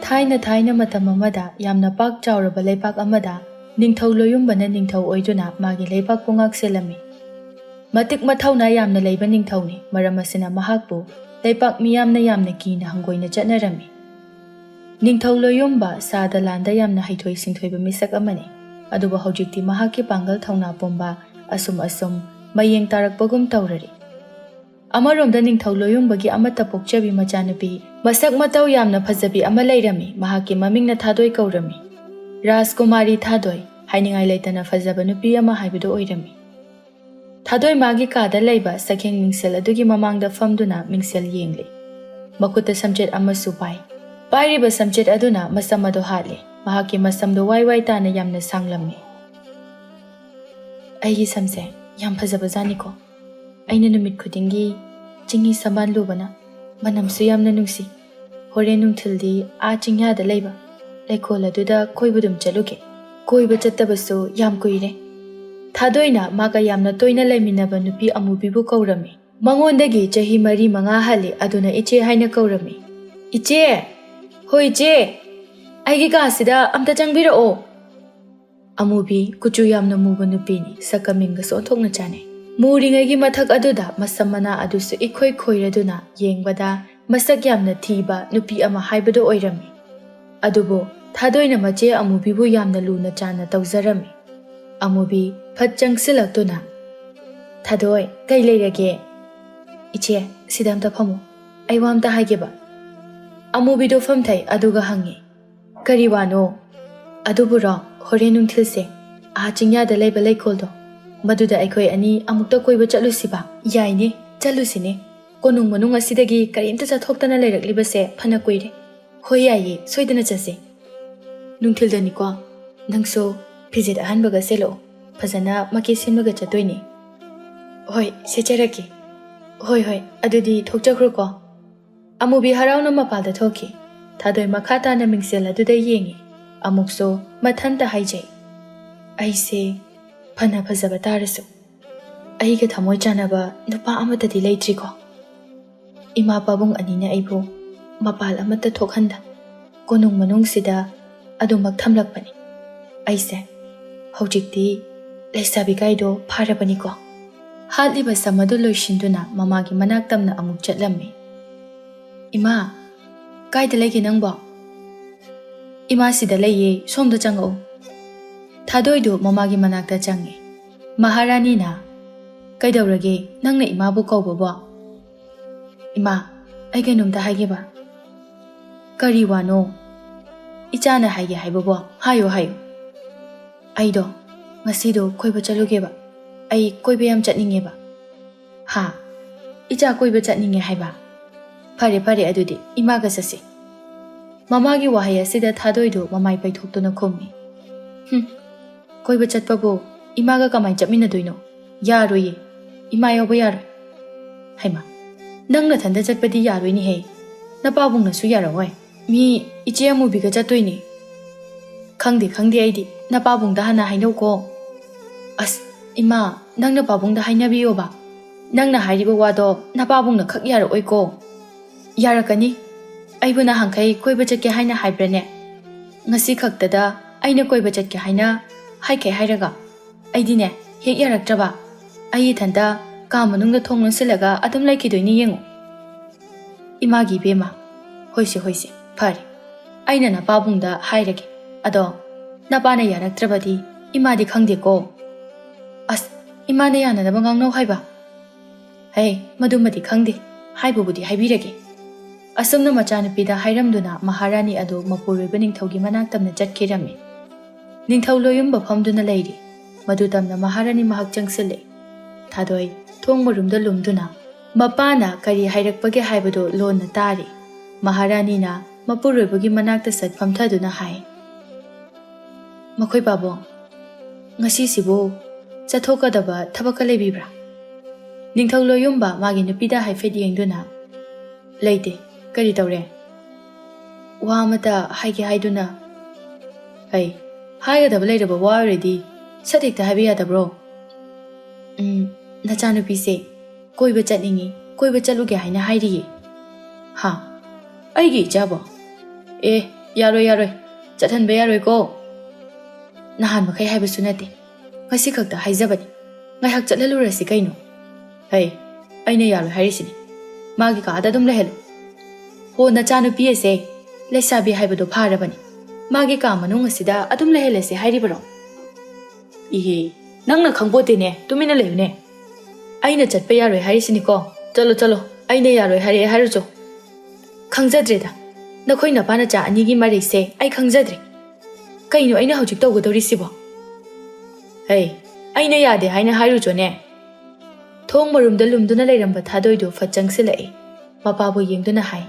ꯊꯥꯏꯅ ꯃꯇꯝ ꯑꯃꯗ ꯌꯥꯝꯅ ꯄꯥꯛ ꯆꯥꯎꯔꯕ ꯂꯩꯄꯥꯛ ꯑꯃꯗ ꯅꯤꯡꯊꯧ ꯂꯣꯌꯨꯝꯕꯅ ꯅꯤꯡꯊꯧ ꯑꯣꯏꯗꯨꯅ ꯃꯥꯒꯤ ꯂꯩꯄꯥꯛꯄꯨ ꯉꯥꯛꯁꯦꯜꯂꯝꯃꯤ꯫ ꯃꯇꯤꯛ ꯃꯊꯧꯅꯥ ꯌꯥꯝꯅ ꯂꯩꯕ ꯅꯤꯡꯊꯧꯅꯤ, ꯃꯔꯝ ꯑꯁꯤꯅ ꯃꯍꯥꯛꯄꯨ ꯂꯩꯄꯥꯛ ꯃꯤꯌꯥꯝꯅ ꯌꯥꯝꯅ ꯀꯤꯅ ꯍꯪꯒꯣꯏꯅ ꯆꯠꯅꯔꯝꯃꯤ꯫ ꯅꯤꯡꯊꯧ ꯂꯣꯌꯨꯝꯕ ꯁꯥꯗ ꯂꯥꯟꯗ ꯌꯥꯝꯅ ꯍꯩꯊꯣꯏ ꯁꯤꯡꯊꯣꯏꯕ ꯃꯤꯁꯛ ꯑꯃꯅꯤ, ꯑꯗꯨꯕꯨ ꯍꯧꯖꯤꯛꯇꯤ ꯃꯍꯥꯛꯀꯤ ꯄꯥꯡꯒꯜ ꯊꯧꯅꯥ ꯄꯨꯝꯕ ꯑꯁꯨꯝ ꯃꯌꯦꯡ ꯇꯥꯔꯛꯄꯒꯨꯝ ꯇꯧꯔꯔꯤ꯫ ꯑꯃꯔꯣꯝꯗ ꯅꯤꯡꯊꯧ ꯂꯣꯌꯨꯝꯕꯒꯤ ꯑꯃꯠꯇ ꯄꯣꯛꯆꯕꯤ ꯃꯆꯥꯅꯨꯄꯤ ꯃꯁꯛ ꯃꯇꯧ ꯌꯥꯝꯅ ꯐꯖꯕꯤ ꯑꯃ ꯂꯩꯔꯝꯃꯤ꯫ ꯃꯍꯥꯛꯀꯤ ꯃꯃꯤꯡꯅ ꯊꯥꯗꯣꯏ ꯀꯧꯔꯝꯃꯤ꯫ ꯔꯥꯖꯀꯨꯃꯥꯔꯤ ꯊꯥꯗꯣꯏ, ꯍꯥꯏꯅꯤꯡꯉꯥꯏ ꯂꯩꯇꯅ ꯐꯖꯕ ꯅꯨꯄꯤ ꯑꯃ ꯍꯥꯏꯕꯗꯨ ꯑꯣꯏꯔꯝꯃꯤ꯫ ꯊꯥꯗꯣꯏ ꯃꯥꯒꯤ ꯀꯥꯗ ꯂꯩꯕ ꯁꯛꯍꯦꯡ ꯃꯤꯡꯁꯦꯜ ꯑꯗꯨꯒꯤ ꯃꯃꯥꯡꯗ ꯐꯝꯗꯨꯅ ꯃꯤꯡꯁꯦꯜ ꯌꯦꯡꯂꯤ꯫ ꯃꯈꯨꯠꯇ ꯁꯝꯆꯦꯠ ꯑꯃꯁꯨ ꯄꯥꯏ꯫ ꯄꯥꯏꯔꯤꯕ ꯁꯝꯆꯦꯠ ꯑꯗꯨꯅ ꯃꯁꯝ ꯑꯗꯨ ꯍꯥꯠꯂꯤ꯫ ꯃꯍꯥꯛꯀꯤ ꯃꯁꯝꯗꯨ ꯋꯥꯏ ꯇꯥꯅ ꯌꯥꯝꯅ ꯁꯥꯡꯂꯝꯃꯤ꯫ ꯑꯩꯒꯤ ꯁꯝꯁꯦ ꯌꯥꯝ ꯐꯖꯕꯖꯥꯠꯅꯤꯀꯣ꯫ ꯑꯩꯅ ꯅꯨꯃꯤꯠ ꯈꯨꯗꯤꯡꯒꯤ ꯆꯤꯡꯍꯤ ꯁꯝꯕꯥꯜ ꯂꯨꯕꯅ ꯃꯅꯝꯁꯨ ꯌꯥꯝꯅ ꯅꯨꯡꯁꯤ꯫ ꯍꯣꯔꯦꯟ ꯅꯨꯡꯊꯤꯜꯗꯤ ꯆꯤꯡꯌꯥꯗ ꯂꯩꯕ ꯂꯩꯀꯣꯜ ꯑꯗꯨꯗ ꯀꯣꯏꯕꯗꯨꯝ ꯆꯠꯂꯨꯒꯦ꯫ ꯀꯣꯏꯕ ꯆꯠꯇꯕꯁꯨ ꯌꯥꯝ ꯀꯨꯏꯔꯦ꯫ ꯊꯥꯗꯣꯏꯅ ꯃꯥꯒ ꯌꯥꯝꯅ ꯇꯣꯏꯅ ꯂꯩꯃꯤꯟꯅꯕ ꯅꯨꯄꯤ ꯑꯃꯨꯕꯤꯕꯨ ꯀꯧꯔꯝꯃꯤ꯫ ꯃꯉꯣꯟꯗꯒꯤ ꯆꯍꯤ 4-5 ꯍꯜꯂꯤ, ꯑꯗꯨꯅ ꯏꯆꯦ ꯍꯥꯏꯅ ꯀꯧꯔꯝꯃꯤ꯫ ꯏꯆꯦ! ꯍꯣꯏ ꯏꯆꯦ! ꯑꯩꯒꯤ ꯀꯥꯁꯤꯗ ꯑꯝꯇ ꯆꯪꯕꯤꯔꯛꯑꯣ꯫ ꯑꯃꯨꯕꯤ ꯀꯨꯆꯨ ꯌꯥꯝꯅ ꯃꯨꯕ ꯅꯨꯄꯤꯅꯤ, ꯁꯛꯀ ꯃꯤꯡꯒꯁꯨ ꯑꯣꯟꯊꯣꯛꯅ ꯆꯥꯅꯩ꯫ ꯃꯨꯔꯤꯉꯩꯒꯤ ꯃꯊꯛ ꯑꯗꯨꯗ ꯃꯁꯝ ꯃꯅꯥ ꯑꯗꯨꯁꯨ ꯏꯈꯣꯏ ꯈꯣꯏꯔꯗꯨꯅ ꯌꯦꯡꯕꯗ ꯃꯁꯛ ꯌꯥꯝꯅ ꯊꯤꯕ ꯅꯨꯄꯤ ꯑꯃ ꯍꯥꯏꯕꯗꯨ ꯑꯣꯏꯔꯝꯃꯤ꯫ ꯑꯗꯨꯕꯨ ꯊꯥꯗꯣꯏꯅ ꯃꯆꯦ ꯑꯃꯨꯕꯤꯕꯨ ꯌꯥꯝꯅ ꯂꯨꯅ ꯆꯥꯟꯅ ꯇꯧꯖꯔꯝꯃꯤ꯫ ꯑꯃꯨꯕꯤ ꯐꯠ ꯆꯪꯁꯤꯜꯂꯛꯇꯨꯅ, ꯊꯥꯗꯣꯏ, ꯀꯩ ꯂꯩꯔꯒꯦ? ꯏꯆꯦ, ꯁꯤꯗ ꯑꯝꯇ ꯐꯝꯃꯨ, ꯑꯩ ꯋꯥ ꯑꯝꯇ ꯍꯥꯏꯒꯦꯕ꯫ ꯑꯃꯨꯕꯤꯗꯨ ꯐꯝꯊꯩ, ꯑꯗꯨꯒ ꯍꯪꯉꯤ, ꯀꯔꯤ ꯋꯥꯅꯣ? ꯑꯗꯨꯕꯨꯔꯣ, ꯍꯣꯔꯦꯟ ꯅꯨꯡꯊꯤꯜꯁꯦ ꯆꯤꯡꯌꯥꯗ ꯂꯩꯕ ꯂꯩꯀꯣꯜꯗꯣ, ꯃꯗꯨꯗ ꯑꯩꯈꯣꯏ ꯑꯅꯤ ꯑꯃꯨꯛꯇ ꯀꯣꯏꯕ ꯆꯠꯂꯨꯁꯤꯕ? ꯌꯥꯏꯅꯦ, ꯆꯠꯂꯨꯁꯤꯅꯦ꯫ ꯀꯣꯅꯨꯡ ꯃꯅꯨꯡ ꯑꯁꯤꯗꯒꯤ ꯀꯔꯤꯝꯇ ꯆꯠꯊꯣꯛꯇꯅ ꯂꯩꯔꯛꯂꯤꯕꯁꯦ ꯐꯅ ꯀꯨꯏꯔꯦ꯫ ꯍꯣꯏ ꯌꯥꯏꯌꯦ, ꯁꯣꯏꯗꯅ ꯆꯠꯁꯦ꯫ ꯅꯨꯡꯊꯤꯜꯗꯅꯤꯀꯣ, ꯅꯪꯁꯨ ꯐꯤꯖꯦꯠ ꯑꯍꯟꯕꯒ ꯁꯦꯠꯂꯛꯑꯣ, ꯐꯖꯅ ꯃꯀꯦ ꯁꯤꯟꯕꯒ ꯆꯠꯇꯣꯏꯅꯦ꯫ ꯍꯣꯏ, ꯁꯦꯠꯆꯔꯛꯀꯦ꯫ ꯍꯣꯏ, ꯑꯗꯨꯗꯤ ꯊꯣꯛꯆꯈ꯭ꯔꯣꯀꯣ꯫ ꯑꯃꯨꯕꯤ ꯍꯔꯥꯎꯅ ꯃꯄꯥꯜꯗ ꯊꯣꯛꯈꯤ꯫ ꯊꯥꯗꯣꯏ ꯃꯈꯥ ꯇꯥꯅ ꯃꯤꯡꯁꯦꯜ ꯑꯗꯨꯗ ꯌꯦꯡꯉꯤ꯫ ꯑꯃꯨꯛꯁꯨ ꯃꯊꯟꯇ ꯍꯥꯏꯖꯩ, ꯑꯩꯁꯦ ꯐꯅ ꯐꯖꯕ ꯇꯥꯔꯁꯨ ꯑꯩꯒ ꯊꯃꯣꯏ ꯆꯥꯟꯅꯕ ꯅꯨꯄꯥ ꯑꯃꯠꯇꯗꯤ ꯂꯩꯇ꯭ꯔꯤꯀꯣ꯫ ꯏꯃꯥ ꯄꯥꯕꯨꯡ ꯑꯅꯤꯅ ꯑꯩꯕꯨ ꯃꯄꯥꯜ ꯑꯃꯠꯇ ꯊꯣꯛꯍꯟꯗ ꯀꯣꯅꯨꯡ ꯃꯅꯨꯡꯁꯤꯗ ꯑꯗꯨꯃꯛ ꯊꯝꯂꯛꯄꯅꯤ꯫ ꯑꯩꯁꯦ ꯍꯧꯖꯤꯛꯇꯤ ꯂꯩꯁꯥꯕꯤ ꯀꯥꯏꯗꯣ ꯐꯥꯔꯕꯅꯤꯀꯣ꯫ ꯍꯥꯠꯂꯤꯕ ꯁꯝ ꯑꯗꯨ ꯂꯣꯏꯁꯤꯟꯗꯨꯅ ꯃꯃꯥꯒꯤ ꯃꯅꯥꯛ ꯇꯝꯅ ꯑꯃꯨꯛ ꯆꯠꯂꯝꯃꯤ꯫ ꯏꯃꯥ, ꯀꯥꯏꯗ ꯂꯩꯒꯦ ꯅꯪꯕꯣ? ꯏꯃꯥ ꯁꯤꯗ ꯂꯩꯌꯦ, ꯁꯣꯝꯗ ꯆꯪꯉꯛꯎ꯫ ꯊꯥꯗꯣꯏꯗꯨ ꯃꯃꯥꯒꯤ ꯃꯅꯥꯛꯇ ꯆꯪꯉꯤ꯫ ꯃꯍꯥꯔꯥꯅꯤꯅ, ꯀꯩꯗꯧꯔꯒꯦ ꯅꯪꯅ ꯏꯃꯥꯕꯨ ꯀꯧꯕꯕꯣ? ꯏꯃꯥ, ꯑꯩ ꯀꯩꯅꯣꯝꯇ ꯍꯥꯏꯒꯦꯕ꯫ ꯀꯔꯤ ꯋꯥꯅꯣ? ꯏꯆꯥꯅ ꯍꯥꯏꯒꯦ ꯍꯥꯏꯕꯕꯣ, ꯍꯥꯏꯌꯣ꯫ ꯑꯩꯗꯣ ꯉꯁꯤꯗꯣ ꯀꯣꯏꯕ ꯆꯠꯂꯨꯒꯦꯕ꯫ ꯑꯩ ꯀꯣꯏꯕ ꯌꯥꯝ ꯆꯠꯅꯤꯡꯉꯦꯕ꯫ ꯍꯥ? ꯏꯆꯥ ꯀꯣꯏꯕ ꯆꯠꯅꯤꯡꯉꯦ ꯍꯥꯏꯕ? ꯐꯔꯦ ꯑꯗꯨꯗꯤ ꯏꯃꯥꯒ ꯆꯠꯁꯤ꯫ ꯃꯃꯥꯒꯤ ꯋꯥꯍꯩ ꯑꯁꯤꯗ ꯊꯥꯗꯣꯏꯗꯨ ꯃꯃꯥꯏ ꯄꯩꯊꯣꯛꯇꯨꯅ ꯈꯨꯝꯃꯤ, ꯀꯣꯏꯕ ꯆꯠꯄꯕꯨ ꯏꯃꯥꯒ ꯀꯃꯥꯏꯅ ꯆꯠꯃꯤꯟꯅꯗꯣꯏꯅꯣ? ꯌꯥꯔꯣꯏꯌꯦ, ꯏꯃꯥ ꯌꯥꯎꯕ ꯌꯥꯔꯣꯏ꯫ ꯍꯩꯃꯥ, ꯅꯪ ꯅꯊꯟꯗ ꯆꯠꯄꯗꯤ ꯌꯥꯔꯣꯏꯅꯦꯍꯦ, ꯅꯄꯥꯕꯨꯡꯅꯁꯨ ꯌꯥꯔꯛꯑꯣꯏ꯫ ꯃꯤ ꯏꯆꯦ ꯑꯃꯨꯕꯤꯒ ꯆꯠꯇꯣꯏꯅꯦ꯫ ꯈꯪꯗꯦ ꯑꯩꯗꯤ, ꯅꯄꯥꯕꯨꯡꯗ ꯍꯥꯟꯅ ꯍꯥꯏꯅꯧꯀꯣ꯫ ꯑꯁ ꯏꯃꯥ, ꯅꯪꯅ ꯄꯥꯕꯨꯡꯗ ꯍꯥꯏꯅꯕꯤꯌꯣꯕ꯫ ꯅꯪꯅ ꯍꯥꯏꯔꯤꯕ ꯋꯥꯗꯣ ꯅꯄꯥꯕꯨꯡꯅ ꯈꯛ ꯌꯥꯔꯛꯑꯣꯏꯀꯣ꯫ ꯌꯥꯔꯛꯀꯅꯤ, ꯑꯩꯕꯨ ꯅꯍꯥꯟꯈꯩ ꯀꯣꯏꯕ ꯆꯠꯀꯦ ꯍꯥꯏꯅ ꯍꯥꯏꯕ꯭ꯔꯅꯦ? ꯉꯁꯤ ꯈꯛꯇꯗ ꯑꯩꯅ ꯀꯣꯏꯕ ꯆꯠꯀꯦ ꯍꯥꯏꯅ ꯍꯥꯏꯈꯩ ꯍꯥꯏꯔꯒ ꯑꯩꯗꯤꯅꯦ ꯍꯦꯛ ꯌꯥꯔꯛꯇ꯭ꯔꯕ ꯑꯩ ꯏꯊꯟꯇ ꯀꯥ ꯃꯅꯨꯡꯗ ꯊꯣꯡ ꯂꯣꯟꯁꯤꯜꯂꯒ ꯑꯗꯨꯝ ꯂꯩꯈꯤꯗꯣꯏꯅꯤ, ꯌꯦꯡꯉꯨ꯫ ꯏꯃꯥꯒꯤ ꯏꯕꯦꯝꯃ, ꯍꯣꯏꯁꯦ, ꯐꯔꯦ, ꯑꯩꯅ ꯅꯄꯥꯕꯨꯡꯗ ꯍꯥꯏꯔꯒꯦ꯫ ꯑꯗꯣ ꯅꯄꯥꯅ ꯌꯥꯔꯛꯇ꯭ꯔꯕꯗꯤ ꯏꯃꯥꯗꯤ ꯈꯪꯗꯦꯀꯣ꯫ ꯑꯁ, ꯏꯃꯥꯅ ꯌꯥꯅꯅꯕ ꯉꯥꯡꯅꯧ ꯍꯥꯏꯕ? ꯍꯦ, ꯃꯗꯨꯃꯗꯤ ꯈꯪꯗꯦ, ꯍꯥꯏꯕꯕꯨꯗꯤ ꯍꯥꯏꯕꯤꯔꯒꯦ꯫ ꯑꯁꯨꯝꯅ ꯃꯆꯥꯅꯨꯄꯤꯗ ꯍꯥꯏꯔꯝꯗꯨꯅ ꯃꯍꯥꯔꯥꯅꯤ ꯑꯗꯨ ꯃꯄꯨꯔꯣꯏꯕ ꯅꯤꯡꯊꯧꯒꯤ ꯃꯅꯥꯛ ꯇꯝꯅ ꯆꯠꯈꯤꯔꯝꯃꯤ꯫ ꯅꯤꯡꯊꯧ ꯂꯣꯌꯨꯝꯕ ꯐꯝꯗꯨꯅ ꯂꯩꯔꯤ꯫ ꯃꯗꯨ ꯇꯝꯅ ꯃꯍꯥꯔꯥꯅꯤ ꯃꯍꯥꯛ ꯆꯪꯁꯤꯜꯂꯦ꯫ ꯊꯥꯗꯣꯏ ꯊꯣꯡ ꯃꯔꯨꯝꯗ ꯂꯨꯝꯗꯨꯅ ꯃꯄꯥꯅ ꯀꯔꯤ ꯍꯥꯏꯔꯛꯄꯒꯦ ꯍꯥꯏꯕꯗꯨ ꯂꯣꯟꯅ ꯇꯥꯔꯤ꯫ ꯃꯍꯥꯔꯥꯅꯤꯅ ꯃꯄꯨꯔꯣꯏꯕꯒꯤ ꯃꯅꯥꯛꯇ ꯁꯠ ꯐꯝꯊꯗꯨꯅ ꯍꯥꯏ, ꯃꯈꯣꯏ ꯄꯥꯕꯨꯡ, ꯉꯁꯤꯁꯤꯕꯨ ꯆꯠꯊꯣꯛꯀꯗꯕ ꯊꯕꯛꯀ ꯂꯩꯕꯤꯕ꯭ꯔꯥ? ꯅꯤꯡꯊꯧ ꯂꯣꯌꯨꯝꯕ ꯃꯥꯒꯤ ꯅꯨꯄꯤꯗ ꯍꯥꯏꯐꯦꯠ ꯌꯦꯡꯗꯨꯅ, ꯂꯩꯇꯦ, ꯀꯔꯤ ꯇꯧꯔꯦ? ꯋꯥ ꯑꯃꯇ ꯍꯥꯏꯒꯦ ꯍꯥꯏꯗꯨꯅ, ꯍꯥꯏꯒꯗꯕ ꯂꯩꯔꯕ ꯋꯥ ꯑꯣꯏꯔꯗꯤ ꯁꯠ ꯍꯦꯛꯇ ꯍꯥꯏꯕ ꯌꯥꯗꯕ꯭ꯔో? ꯅꯆꯥꯅꯨꯄꯤꯁꯦ ꯀꯣꯏꯕ ꯆꯠꯅꯤꯡꯉꯤ, ꯀꯣꯏꯕ ꯆꯠꯂꯨꯒꯦ ꯍꯥꯏꯅ ꯍꯥꯏꯔꯤꯌꯦ꯫ ꯍꯥ? ꯑꯩꯒꯤ ꯏꯆꯥꯕꯣ? ꯌꯥꯔꯣꯏ ꯆꯠꯍꯟꯕ ꯌꯥꯔꯣꯏꯀꯣ ꯅꯍꯥꯟ ꯃꯈꯩ ꯍꯥꯏꯕꯁꯨ ꯅꯠꯇꯦ ꯉꯁꯤ ꯈꯛꯇ ꯍꯥꯏꯖꯕꯅꯤ ꯉꯥꯏꯍꯥꯛ ꯆꯠꯍꯜꯂꯨꯔꯁꯤ ꯀꯩꯅꯣ ꯍꯩ ꯑꯩꯅ ꯌꯥꯔꯣꯏ ꯍꯥꯏꯔꯤꯁꯤꯅꯤ ꯃꯥꯒꯤ ꯀꯥꯗ ꯑꯗꯨꯝ ꯂꯩꯍꯜꯂꯨ ꯍꯣ ꯅꯆꯥꯅꯨꯄꯤ ꯑꯁꯦ ꯂꯩꯁꯥꯕꯤ ꯍꯥꯏꯕꯗꯣ ꯐꯥꯔꯕꯅꯤ ꯃꯥꯒꯤ ꯀꯥ ꯃꯅꯨꯡ ꯑꯁꯤꯗ ꯑꯗꯨꯝ ꯂꯩꯍꯜꯂꯁꯤ ꯍꯥꯏꯔꯤꯕꯔꯣ ꯏꯍꯦ ꯅꯪꯅ ꯈꯪꯄꯣꯠꯇꯦꯅꯦ ꯇꯨꯃꯤꯟꯅ ꯂꯩꯌꯨꯅꯦ ꯑꯩꯅ ꯆꯠꯄ ꯌꯥꯔꯣꯏ ꯍꯥꯏꯔꯤꯁꯤꯅꯤꯀꯣ ꯆꯠꯂꯣ ꯑꯩꯅ ꯌꯥꯔꯣꯏ ꯍꯥꯏꯔꯛꯑꯦ ꯍꯥꯏꯔꯨꯆꯣ ꯈꯪꯖꯗ꯭ꯔꯦꯗ ꯅꯈꯣꯏ ꯅꯄꯥꯅꯆꯥ ꯑꯅꯤꯒꯤ ꯃꯔꯩꯁꯦ ꯑꯩ ꯈꯪꯖꯗ꯭ꯔꯦ ꯀꯩꯅꯣ ꯑꯩꯅ ꯍꯧꯖꯤꯛ ꯇꯧꯒꯗꯧꯔꯤꯁꯤꯕꯣ ꯍꯩ ꯑꯩꯅ ꯌꯥꯗꯦ ꯍꯥꯏꯅ ꯍꯥꯏꯔꯨꯆꯣꯅꯦ ꯊꯣꯡ ꯃꯔꯨꯝꯗ ꯂꯨꯝꯗꯨꯅ ꯂꯩꯔꯝꯕ ꯊꯥꯗꯣꯏꯗꯨ ꯐꯠ ꯆꯪꯁꯤꯜꯂꯛꯏ ꯃꯄꯥꯕꯨ ꯌꯦꯡꯗꯨꯅ ꯍꯥꯏ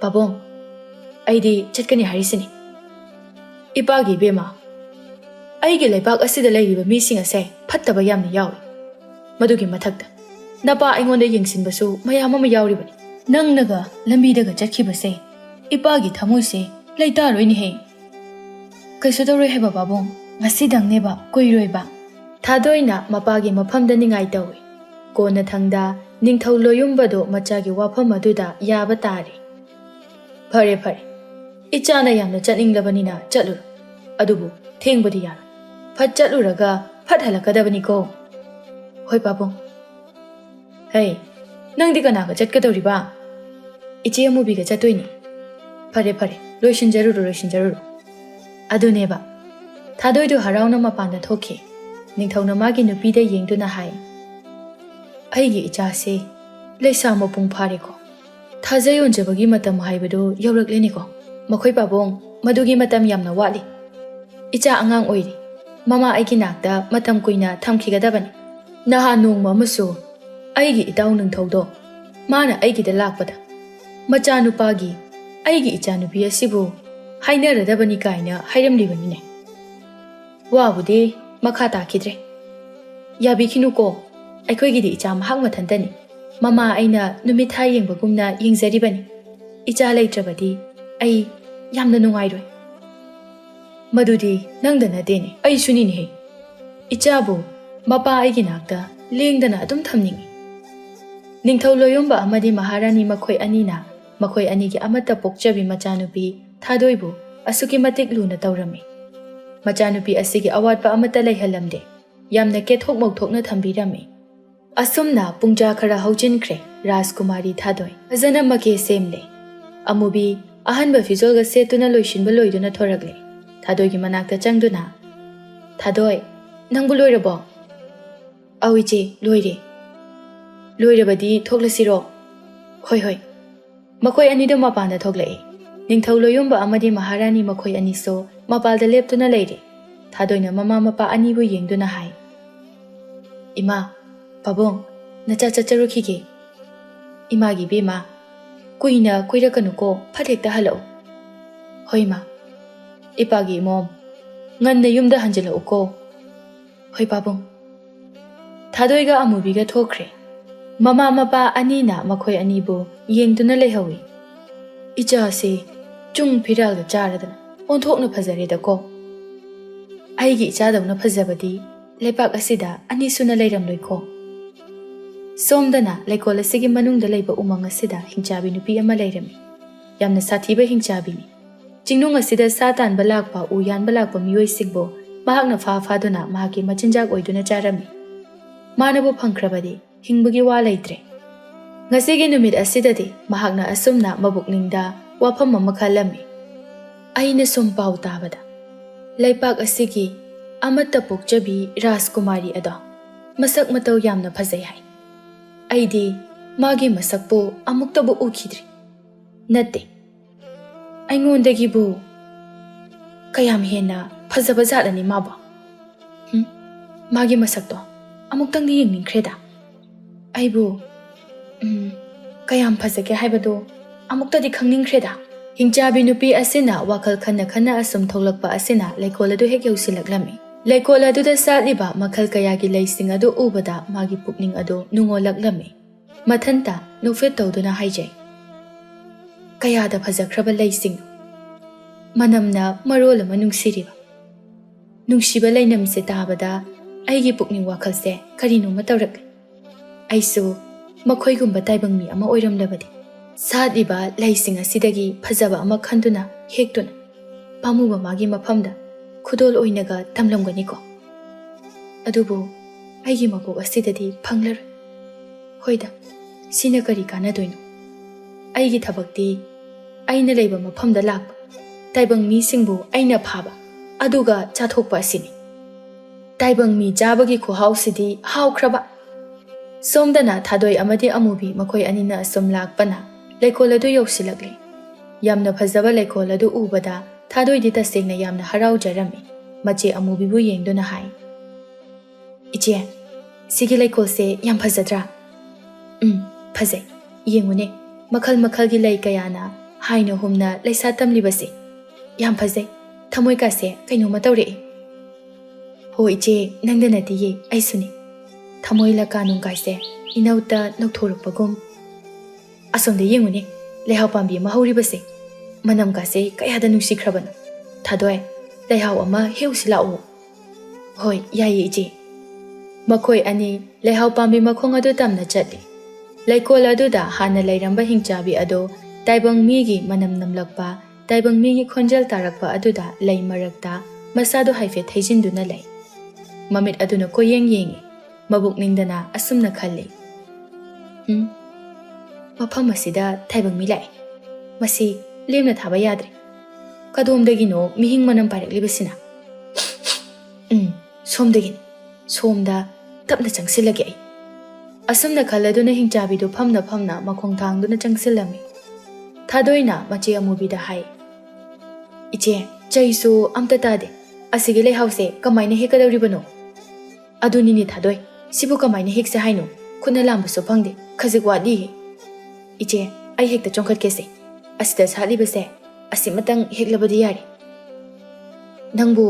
ꯄꯥꯕꯨꯡ ꯑꯩꯗꯤ ꯆꯠꯀꯅꯤ ꯍꯥꯏꯔꯤꯁꯤꯅꯤ ꯏꯄꯥꯒꯤ ꯏꯕꯦꯝꯃ ꯑꯩꯒꯤ ꯂꯩꯕꯥꯛ ꯑꯁꯤꯗ ꯂꯩꯔꯤꯕ ꯃꯤꯁꯤꯡ ꯑꯁꯦ ꯐꯠꯇꯕ ꯌꯥꯝꯅ ꯌꯥꯎꯏ ꯃꯗꯨꯒꯤ ꯃꯊꯛꯇ ꯅꯄꯥ ꯑꯩꯉꯣꯟꯗ ꯌꯦꯡꯁꯤꯟꯕꯁꯨ ꯃꯌꯥꯝ ꯑꯃ ꯌꯥꯎꯔꯤꯕꯅꯤ ꯅꯪꯅꯒ ꯂꯝꯕꯤꯗꯒ ꯆꯠꯈꯤꯕꯁꯦ ꯏꯄꯥꯒꯤ ꯊꯃꯣꯏꯁꯦ ꯂꯩꯇꯥꯔꯣꯏꯅꯦꯍꯦ ꯀꯩꯁꯨ ꯇꯧꯔꯣꯏ ꯍꯥꯏꯕ ꯄꯥꯕꯨꯡ ꯉꯁꯤꯗꯪꯅꯦꯕ ꯀꯨꯏꯔꯣꯏꯕ ꯊꯥꯗꯣꯏꯅ ꯃꯄꯥꯒꯤ ꯃꯐꯝꯗ ꯅꯤꯡꯉꯥꯏ ꯇꯧꯏ ꯀꯣꯟꯅ ꯊꯪꯗ ꯅꯤꯡꯊꯧ ꯂꯣꯌꯨꯝꯕꯗꯣ ꯃꯆꯥꯒꯤ ꯋꯥꯐꯝ ꯑꯗꯨꯗ ꯌꯥꯕ ꯇꯥꯔꯦ ꯐꯔꯦ ꯏꯆꯥꯅ ꯌꯥꯝꯅ ꯆꯠꯅꯤꯡꯂꯕꯅꯤꯅ ꯆꯠꯂꯨꯔꯣ ꯑꯗꯨꯕꯨ ꯊꯦꯡꯕꯗꯤ ꯌꯥꯔꯣꯏ ꯐꯠ ꯆꯠꯂꯨꯔꯒ ꯐꯠ ꯍꯜꯂꯛꯀꯗꯕꯅꯤꯀꯣ ꯍꯣꯏ ꯄꯥꯕꯨꯡ ꯍꯩ ꯅꯪꯗꯤ ꯀꯅꯥꯒ ꯆꯠꯀꯗꯧꯔꯤꯕ ꯏꯆꯦ ꯑꯃꯨꯕꯤꯒ ꯆꯠꯇꯣꯏꯅꯤ ꯐꯔꯦ ꯂꯣꯏꯁꯤꯟꯖꯔꯨꯔꯣ ꯑꯗꯨꯅꯦꯕ ꯊꯥꯗꯣꯏꯗꯨ ꯍꯔꯥꯎꯅ ꯃꯄꯥꯟꯗ ꯊꯣꯛꯈꯤ ꯅꯤꯡꯊꯧꯅ ꯃꯥꯒꯤ ꯅꯨꯄꯤꯗ ꯌꯦꯡꯗꯨꯅ ꯍꯥꯏ ꯑꯩꯒꯤ ꯏꯆꯥꯁꯦ ꯂꯩꯁꯥ ꯃꯄꯨꯡ ꯐꯥꯔꯦꯀꯣ ꯊꯥꯖ ꯌꯣꯟꯖꯕꯒꯤ ꯃꯇꯝ ꯍꯥꯏꯕꯗꯨ ꯌꯧꯔꯛꯂꯦꯅꯤꯀꯣ ꯃꯈꯣꯏ ꯄꯥꯕꯨꯡ ꯃꯗꯨꯒꯤ ꯃꯇꯝ ꯌꯥꯝꯅ ꯋꯥꯠꯂꯤ ꯏꯆꯥ ꯑꯉꯥꯡ ꯑꯣꯏꯔꯤ ꯃꯃꯥ ꯑꯩꯒꯤ ꯅꯥꯛꯇ ꯃꯇꯝ ꯀꯨꯏꯅ ꯊꯝꯈꯤꯒꯗꯕꯅꯤ ꯅꯍꯥꯟ ꯅꯣꯡꯃ ꯑꯃꯁꯨ ꯑꯩꯒꯤ ꯏꯇꯥꯎ ꯅꯤꯡꯊꯧꯗꯣ ꯃꯥꯅ ꯑꯩꯒꯤꯗ ꯂꯥꯛꯄꯗ ꯃꯆꯥꯅꯨꯄꯥꯒꯤ ꯑꯩꯒꯤ ꯏꯆꯥꯅꯨꯄꯤ ꯑꯁꯤꯕꯨ ꯍꯥꯏꯅꯔꯗꯕꯅꯤ ꯀꯥꯏꯅ ꯍꯥꯏꯔꯝꯂꯤꯕꯅꯤꯅꯦ ꯋꯥꯕꯨꯗꯤ ꯃꯈꯥ ꯇꯥꯈꯤꯗ꯭ꯔꯦ ꯌꯥꯕꯤꯈꯤꯅꯨꯀꯣ ꯑꯩꯈꯣꯏꯒꯤꯗꯤ ꯏꯆꯥ ꯃꯍꯥꯛ ꯃꯊꯟꯇꯅꯤ ꯃꯃꯥ ꯑꯩꯅ ꯅꯨꯃꯤꯠ ꯊꯥ ꯌꯦꯡꯕꯒꯨꯝꯅ ꯌꯦꯡꯖꯔꯤꯕꯅꯤ ꯏꯆꯥ ꯂꯩꯇ꯭ꯔꯕꯗꯤ ꯑꯩ ꯌꯥꯝꯅ ꯅꯨꯡꯉꯥꯏꯔꯣꯏ ꯃꯗꯨꯗꯤ ꯅꯪꯗ ꯅꯠꯇꯦꯅꯦ ꯑꯩꯁꯨꯅꯤꯅꯦꯍꯦ ꯏꯆꯥꯕꯨ ꯃꯄꯥ ꯑꯩꯒꯤ ꯅꯥꯛꯇ ꯂꯦꯡꯗꯅ ꯑꯗꯨꯝ ꯊꯝꯅꯤꯡꯏ ꯅꯤꯡꯊꯧ ꯂꯣꯌꯨꯝꯕ ꯑꯃꯗꯤ ꯃꯍꯥꯔꯥꯅꯤ ꯃꯈꯣꯏ ꯑꯅꯤꯅ ꯃꯈꯣꯏ ꯑꯅꯤꯒꯤ ꯑꯃꯠꯇ ꯄꯣꯛꯆꯕꯤ ꯃꯆꯥꯅꯨꯄꯤ ꯊꯥꯗꯣꯏꯕꯨ ꯑꯁꯨꯛꯀꯤ ꯃꯇꯤꯛ ꯂꯨꯅ ꯇꯧꯔꯝꯃꯤ ꯃꯆꯥꯅꯨꯄꯤ ꯑꯁꯤꯒꯤ ꯑꯋꯥꯠꯄ ꯑꯃꯠꯇ ꯂꯩꯍꯜꯂꯝꯗꯦ ꯌꯥꯝꯅ ꯀꯦꯊꯣꯛ ꯃꯧꯊꯣꯛꯅ ꯊꯝꯕꯤꯔꯝꯃꯤ ꯑꯁꯨꯝꯅ ꯄꯨꯡꯖꯥ ꯈꯔ ꯍꯧꯖꯤꯟꯈ꯭ꯔꯦ ꯔꯥꯖꯀꯨꯃꯥꯔꯤ ꯊꯥꯗꯣꯏ ꯐꯖꯅ ꯃꯀꯦ ꯁꯦꯝꯂꯦ ꯑꯃꯨꯕꯤ ꯑꯍꯟꯕ ꯐꯤꯖꯣꯜꯒ ꯁꯦꯠꯇꯨꯅ ꯂꯣꯏꯁꯤꯟꯕ ꯂꯣꯏꯗꯨꯅ ꯊꯣꯔꯛꯂꯦ ꯊꯥꯗꯣꯏꯒꯤ ꯃꯅꯥꯛꯇ ꯆꯪꯗꯨꯅ ꯊꯥꯗꯣꯏ ꯅꯪꯕꯨ ꯂꯣꯏꯔꯕꯣ ꯑꯧ ꯏꯆꯦ ꯂꯣꯏꯔꯕꯗꯤ ꯊꯣꯛꯂꯁꯤꯔꯣ ꯍꯣꯏ ꯃꯈꯣꯏ ꯑꯅꯤꯗꯨ ꯃꯄꯥꯟꯗ ꯊꯣꯛꯂꯛꯏ ꯅꯤꯡꯊꯧ ꯂꯣꯌꯨꯝꯕ ꯑꯃꯗꯤ ꯃꯍꯥꯔꯥꯅꯤ ꯃꯈꯣꯏ ꯑꯅꯤꯁꯨ ꯃꯄꯥꯜꯗ ꯂꯦꯞꯇꯨꯅ ꯂꯩꯔꯤ ꯊꯥꯗꯣꯏꯅ ꯃꯃꯥ ꯃꯄꯥ ꯑꯅꯤꯕꯨ ꯌꯦꯡꯗꯨꯅ ꯍꯥꯏ ꯏꯃꯥ ꯄꯥꯕꯨꯡ ꯅꯆꯥ ꯆꯠꯆꯔꯨꯈꯤꯒꯦ ꯏꯃꯥꯒꯤ ꯏꯕꯦꯝꯃ ꯀꯨꯏꯅ ꯀꯣꯏꯔꯛꯀꯅꯨꯀꯣ ꯐꯠ ꯍꯦꯛꯇ ꯍꯜꯂꯛꯎ ꯍꯣꯏ ꯃꯥ ꯏꯄꯥꯒꯤ ꯏꯃꯣꯝ ꯉꯟꯅ ꯌꯨꯝꯗ ꯍꯟꯖꯤꯜꯂꯛꯎꯀꯣ ꯍꯣꯏ ꯄꯥꯕꯨꯡ ꯊꯥꯗꯣꯏꯒ ꯑꯃꯨꯕꯤꯒ ꯊꯣꯛꯈ꯭ꯔꯦ ꯃꯃꯥ ꯃꯄꯥ ꯑꯅꯤꯅ ꯃꯈꯣꯏ ꯑꯅꯤꯕꯨ ꯌꯦꯡꯗꯨꯅ ꯂꯩꯍꯧꯏ ꯏꯆꯥꯁꯤ ꯆꯨꯡ ꯐꯤꯔꯥꯜꯒ ꯆꯥꯔꯗꯅ ꯑꯣꯟꯊꯣꯛꯅ ꯐꯖꯔꯦꯗꯀꯣ ꯑꯩꯒꯤ ꯏꯆꯥꯗꯧꯅ ꯐꯖꯕꯗꯤ ꯂꯩꯄꯥꯛ ꯑꯁꯤꯗ ꯑꯅꯤ ꯁꯨꯅ ꯂꯩꯔꯝꯂꯣꯏꯀꯣ ꯁꯣꯝꯗꯅ ꯂꯩꯀꯣꯜ ꯑꯁꯤꯒꯤ ꯃꯅꯨꯡꯗ ꯂꯩꯕ ꯎꯃꯪ ꯑꯁꯤꯗ ꯍꯤꯡꯆꯥꯕꯤ ꯅꯨꯄꯤ ꯑꯃ ꯂꯩꯔꯝꯃꯤ ꯌꯥꯝꯅ ꯁꯥꯊꯤꯕ ꯍꯤꯡꯆꯥꯕꯤꯅꯤ ꯆꯤꯡꯅꯨꯡ ꯑꯁꯤꯗ ꯁꯥ ꯇꯥꯟꯕ ꯂꯥꯛꯄ ꯎ ꯌꯥꯟꯕ ꯂꯥꯛꯄ ꯃꯤꯑꯣꯏꯁꯤꯡꯕꯨ ꯃꯍꯥꯛꯅ ꯐꯥꯗꯨꯅ ꯃꯍꯥꯛꯀꯤ ꯃꯆꯤꯟꯖꯥꯛ ꯑꯣꯏꯗꯨꯅ ꯆꯥꯔꯝꯃꯤ ꯃꯥꯅꯕꯨ ꯐꯪꯈ꯭ꯔꯕꯗꯤ ꯍꯤꯡꯕꯒꯤ ꯋꯥ ꯂꯩꯇ꯭ꯔꯦ ꯉꯁꯤꯒꯤ ꯅꯨꯃꯤꯠ ꯑꯁꯤꯗꯗꯤ ꯃꯍꯥꯛꯅ ꯑꯁꯨꯝꯅ ꯃꯕꯨꯛꯅꯤꯡꯗ ꯋꯥꯐꯝ ꯑꯃ ꯈꯜꯂꯝꯃꯤ ꯑꯩꯅ ꯁꯨꯝ ꯄꯥꯎ ꯇꯥꯕꯗ ꯂꯩꯄꯥꯛ ꯑꯁꯤꯒꯤ ꯑꯃꯠꯇ ꯄꯣꯛꯆꯕꯤ ꯔꯥꯖꯀꯨꯃꯥꯔꯤ ꯑꯗꯣ ꯃꯁꯛ ꯃꯇꯧ ꯌꯥꯝꯅ ꯐꯖꯩ ꯍꯥꯏ ꯑꯩꯗꯤ ꯃꯥꯒꯤ ꯃꯁꯛꯄꯨ ꯑꯃꯨꯛꯇꯕꯨ ꯎꯈꯤꯗ꯭ꯔꯤ ꯅꯠꯇꯦ ꯑꯩꯉꯣꯟꯗꯒꯤꯕꯨ ꯀꯌꯥꯝ ꯍꯦꯟꯅ ꯐꯖꯕ ꯖꯥꯠꯂꯅꯤ ꯃꯥꯕꯨ ꯃꯥꯒꯤ ꯃꯁꯛꯇꯣ ꯑꯃꯨꯛꯇꯪꯗꯤ ꯌꯦꯡꯅꯤꯡꯈ꯭ꯔꯦꯗ ꯑꯩꯕꯨ ꯀꯌꯥम ꯐꯖꯒꯦ ꯍꯥꯏꯕꯗꯣ ꯑꯃꯨꯛꯇꯗꯤ ꯈꯪꯅꯤꯡꯈ꯭ꯔꯦꯗ ꯍꯤꯡꯆꯥꯕꯤ ꯅꯨꯄꯤ ꯑꯁꯤꯅ ꯋꯥꯈꯜ ꯈꯟꯅ ꯑꯁꯨꯝ ꯊꯣꯛꯂꯛꯄ ꯑꯁꯤꯅ ꯂꯩꯀꯣꯜ ꯑꯗꯨ ꯍꯦꯛ ꯌꯧꯁꯤꯜꯂꯛꯂꯝꯃꯤ ꯂꯩꯀꯣꯜ ꯑꯗꯨꯗ ꯁꯥꯠꯂꯤꯕ ꯃꯈꯜ ꯀꯌꯥꯒꯤ ꯂꯩꯁꯤꯡ ꯑꯗꯨ ꯎꯕꯗ ꯃꯥꯒꯤ ꯄꯨꯛꯅꯤꯡ ꯑꯗꯨ ꯅꯨꯡꯉꯣꯜꯂꯛꯂꯝꯃꯤ ꯃꯊꯟꯇ ꯅꯣꯛꯐꯦꯠ ꯇꯧꯗꯨꯅ ꯍꯥꯏꯖꯩ ꯀꯌꯥꯗ ꯐꯖꯈ꯭ꯔꯕ ꯂꯩꯁꯤꯡꯅꯣ ꯃꯅꯝꯅ ꯃꯔꯣꯜ ꯑꯃ ꯅꯨꯡꯁꯤꯔꯤꯕ ꯅꯨꯡꯁꯤꯕ ꯂꯩꯅꯝꯁꯦ ꯇꯥꯕꯗ ꯑꯩꯒꯤ ꯄꯨꯛꯅꯤꯡ ꯋꯥꯈꯜꯁꯦ ꯀꯔꯤꯅꯣꯃ ꯇꯧꯔꯛꯂꯦ ꯑꯩꯁꯨ ꯃꯈꯣꯏꯒꯨꯝꯕ ꯇꯥꯏꯕꯪ ꯃꯤ ꯑꯃ ꯑꯣꯏꯔꯝꯂꯕꯗꯤ ꯁꯥꯠꯂꯤꯕ ꯂꯩꯁꯤꯡ ꯑꯁꯤꯗꯒꯤ ꯐꯖꯕ ꯑꯃ ꯈꯟꯗꯨꯅ ꯍꯦꯛꯇꯨꯅ ꯄꯥꯝꯃꯨꯕ ꯃꯥꯒꯤ ꯃꯐꯝꯗ ꯈꯨꯗꯣꯜ ꯑꯣꯏꯅꯒ ꯊꯝꯂꯝꯒꯅꯤꯀꯣ ꯑꯗꯨꯕꯨ ꯑꯩꯒꯤ ꯃꯄꯣꯛ ꯑꯁꯤꯗꯗꯤ ꯐꯪꯂꯔꯣꯏ ꯍꯣꯏꯗ ꯁꯤꯅ ꯀꯔꯤ ꯀꯥꯟꯅꯗꯣꯏꯅꯣ ꯑꯩꯒꯤ ꯊꯕꯛꯇꯤ ꯑꯩꯅ ꯂꯩꯕ ꯃꯐꯝꯗ ꯂꯥꯛꯄ ꯇꯥꯏꯕꯪ ꯃꯤꯁꯤꯡꯕꯨ ꯑꯩꯅ ꯐꯥꯕ ꯑꯗꯨꯒ ꯆꯥꯊꯣꯛꯄ ꯑꯁꯤꯅꯤ ꯇꯥꯏꯕꯪ ꯃꯤ ꯆꯥꯕꯒꯤ ꯈꯨꯍꯥꯎꯁꯤꯗꯤ ꯍꯥꯎꯈ꯭ꯔꯕ ꯁꯣꯝꯗꯅ ꯊꯥꯗꯣꯏ ꯑꯃꯗꯤ ꯑꯃꯨꯕꯤ ꯃꯈꯣꯏ ꯑꯅꯤꯅ ꯑꯁꯨꯝ ꯂꯥꯛꯄꯅ ꯂꯩꯀꯣꯜ ꯑꯗꯨ ꯌꯧꯁꯤꯜꯂꯛꯂꯤ ꯌꯥꯝꯅ ꯐꯖꯕ ꯂꯩꯀꯣꯜ ꯑꯗꯨ ꯎꯕꯗ ꯊꯥꯗꯣꯏꯗꯤ ꯇꯁꯦꯡꯅ ꯌꯥꯝꯅ ꯍꯔꯥꯎꯖꯔꯝꯃꯤ ꯃꯆꯦ ꯑꯃꯨꯕꯤꯕꯨ ꯌꯦꯡꯗꯨꯅ ꯍꯥꯏ ꯏꯆꯦ ꯁꯤꯒꯤ ꯂꯩꯀꯣꯜꯁꯦ ꯌꯥꯝ ꯐꯖꯗ꯭ꯔꯥ ꯐꯖꯩ ꯌꯦꯡꯉꯨꯅꯦ ꯃꯈꯜ ꯃꯈꯜꯒꯤ ꯂꯩ ꯀꯌꯥꯅ ꯍꯥꯏꯅ ꯍꯨꯝꯅ ꯂꯩꯁꯥ ꯇꯝꯂꯤꯕꯁꯦ ꯌꯥꯝ ꯐꯖꯩ ꯊꯃꯣꯏꯀꯥꯁꯦ ꯀꯩꯅꯣꯝꯃ ꯇꯧꯔꯛꯏ ꯍꯣ ꯏꯆꯦ ꯅꯪꯗ ꯅꯠꯇꯤꯌꯦ ꯑꯩꯁꯨꯅꯦ ꯊꯃꯣꯏ ꯂꯀꯥ ꯅꯨꯡꯀꯥꯏꯁꯦ ꯏꯅꯧꯇ ꯅꯧꯊꯣꯔꯛꯄꯒꯨꯝ ꯑꯁꯣꯝꯗ ꯌꯦꯡꯉꯨꯅꯦ ꯂꯩꯍꯥꯎ ꯄꯥꯝꯕꯤ ꯑꯃ ꯍꯧꯔꯤꯕꯁꯦ ꯃꯅꯝꯀꯥꯁꯦ ꯀꯌꯥꯗ ꯅꯨꯡꯁꯤꯈ꯭ꯔꯕꯅꯣ ꯊꯥꯗꯣꯏ ꯂꯩꯍꯥꯎ ꯑꯃ ꯍꯦꯛꯎꯁꯤ ꯂꯥꯛꯑꯣ ꯍꯣꯏ ꯌꯥꯏꯌꯦ ꯏꯆꯦ ꯃꯈꯣꯏ ꯑꯅꯤ ꯂꯩꯍꯥꯎ ꯄꯥꯝꯕꯤ ꯃꯈꯣꯡ ꯑꯗꯨ ꯇꯝꯅ ꯆꯠꯂꯤ ꯂꯩꯀꯣꯜ ꯑꯗꯨꯗ ꯍꯥꯟꯅ ꯂꯩꯔꯝꯕ ꯍꯤꯡꯆꯥꯕꯤ ꯑꯗꯨ ꯇꯥꯏꯕꯪ ꯃꯤꯒꯤ ꯃꯅꯝ ꯅꯝꯂꯛꯄ ꯇꯥꯏꯕꯪ ꯃꯤꯒꯤ ꯈꯣꯟꯖꯦꯜ ꯇꯥꯔꯛꯄ ꯑꯗꯨꯗ ꯂꯩ ꯃꯔꯛꯇ ꯃꯁꯥꯗꯨ ꯍꯥꯏꯐꯦꯠ ꯊꯩꯖꯤꯟꯗꯨꯅ ꯂꯩ ꯃꯃꯤꯠ ꯑꯗꯨꯅ ꯀꯣꯌꯦꯡ ꯌꯦꯡꯉꯤ ꯃꯕꯨꯛꯅꯤꯡꯗꯅ ꯑꯁꯨꯝꯅ ꯈꯜꯂꯤ ꯃꯐꯝ ꯑꯁꯤꯗ ꯇꯥꯏꯕꯪ ꯃꯤ ꯂꯥꯛꯏ ꯃꯁꯤ ꯂꯦꯝꯅ ꯊꯥꯕ ꯌꯥꯗ꯭ꯔꯦ ꯀꯗꯣꯝꯗꯒꯤꯅꯣ ꯃꯤꯍꯤꯡ ꯃꯅꯝ ꯄꯥꯏꯔꯛꯂꯤꯕꯁꯤꯅ ꯁꯣꯝꯗꯒꯤꯅꯤ ꯁꯣꯝꯗ ꯇꯞꯅ ꯆꯪꯁꯤꯜꯂꯒꯦ ꯑꯩ ꯑꯁꯨꯝꯅ ꯈꯜꯂꯗꯨꯅ ꯍꯤꯡꯆꯥꯕꯤꯗꯨ ꯐꯝꯅ ꯐꯝꯅ ꯃꯈꯣꯡ ꯊꯥꯡꯗꯨꯅ ꯆꯪꯁꯤꯜꯂꯝꯃꯤ ꯊꯥꯗꯣꯏꯅ ꯃꯆꯦ ꯑꯃꯨꯕꯤꯗ ꯍꯥꯏ ꯏꯆꯦ ꯆꯩꯁꯨ ꯑꯝꯇ ꯇꯥꯗꯦ ꯑꯁꯤꯒꯤ ꯂꯩꯍꯥꯎꯁꯦ ꯀꯃꯥꯏꯅ ꯍꯦꯛꯀꯗꯧꯔꯤꯕꯅꯣ ꯑꯗꯨꯅꯤꯅꯦ ꯊꯥꯗꯣꯏ ꯁꯤꯕꯨ ꯀꯃꯥꯏꯅ ꯍꯦꯛꯁꯦ ꯍꯥꯏꯅꯣ ꯈꯨꯠꯅ ꯂꯥꯝꯕꯁꯨ ꯐꯪꯗꯦ ꯈꯖꯤꯛ ꯋꯥꯠꯂꯤꯌꯦ ꯏꯆꯦ ꯑꯩ ꯍꯦꯛꯇ ꯆꯣꯡꯈꯠꯀꯦꯁꯦ ꯑꯁꯤꯗ ꯁꯥꯠꯂꯤꯕꯁꯦ ꯑꯁꯤꯃꯇꯪ ꯍꯦꯛꯂꯕꯗꯤ ꯌꯥꯔꯦ ꯅꯪꯕꯨ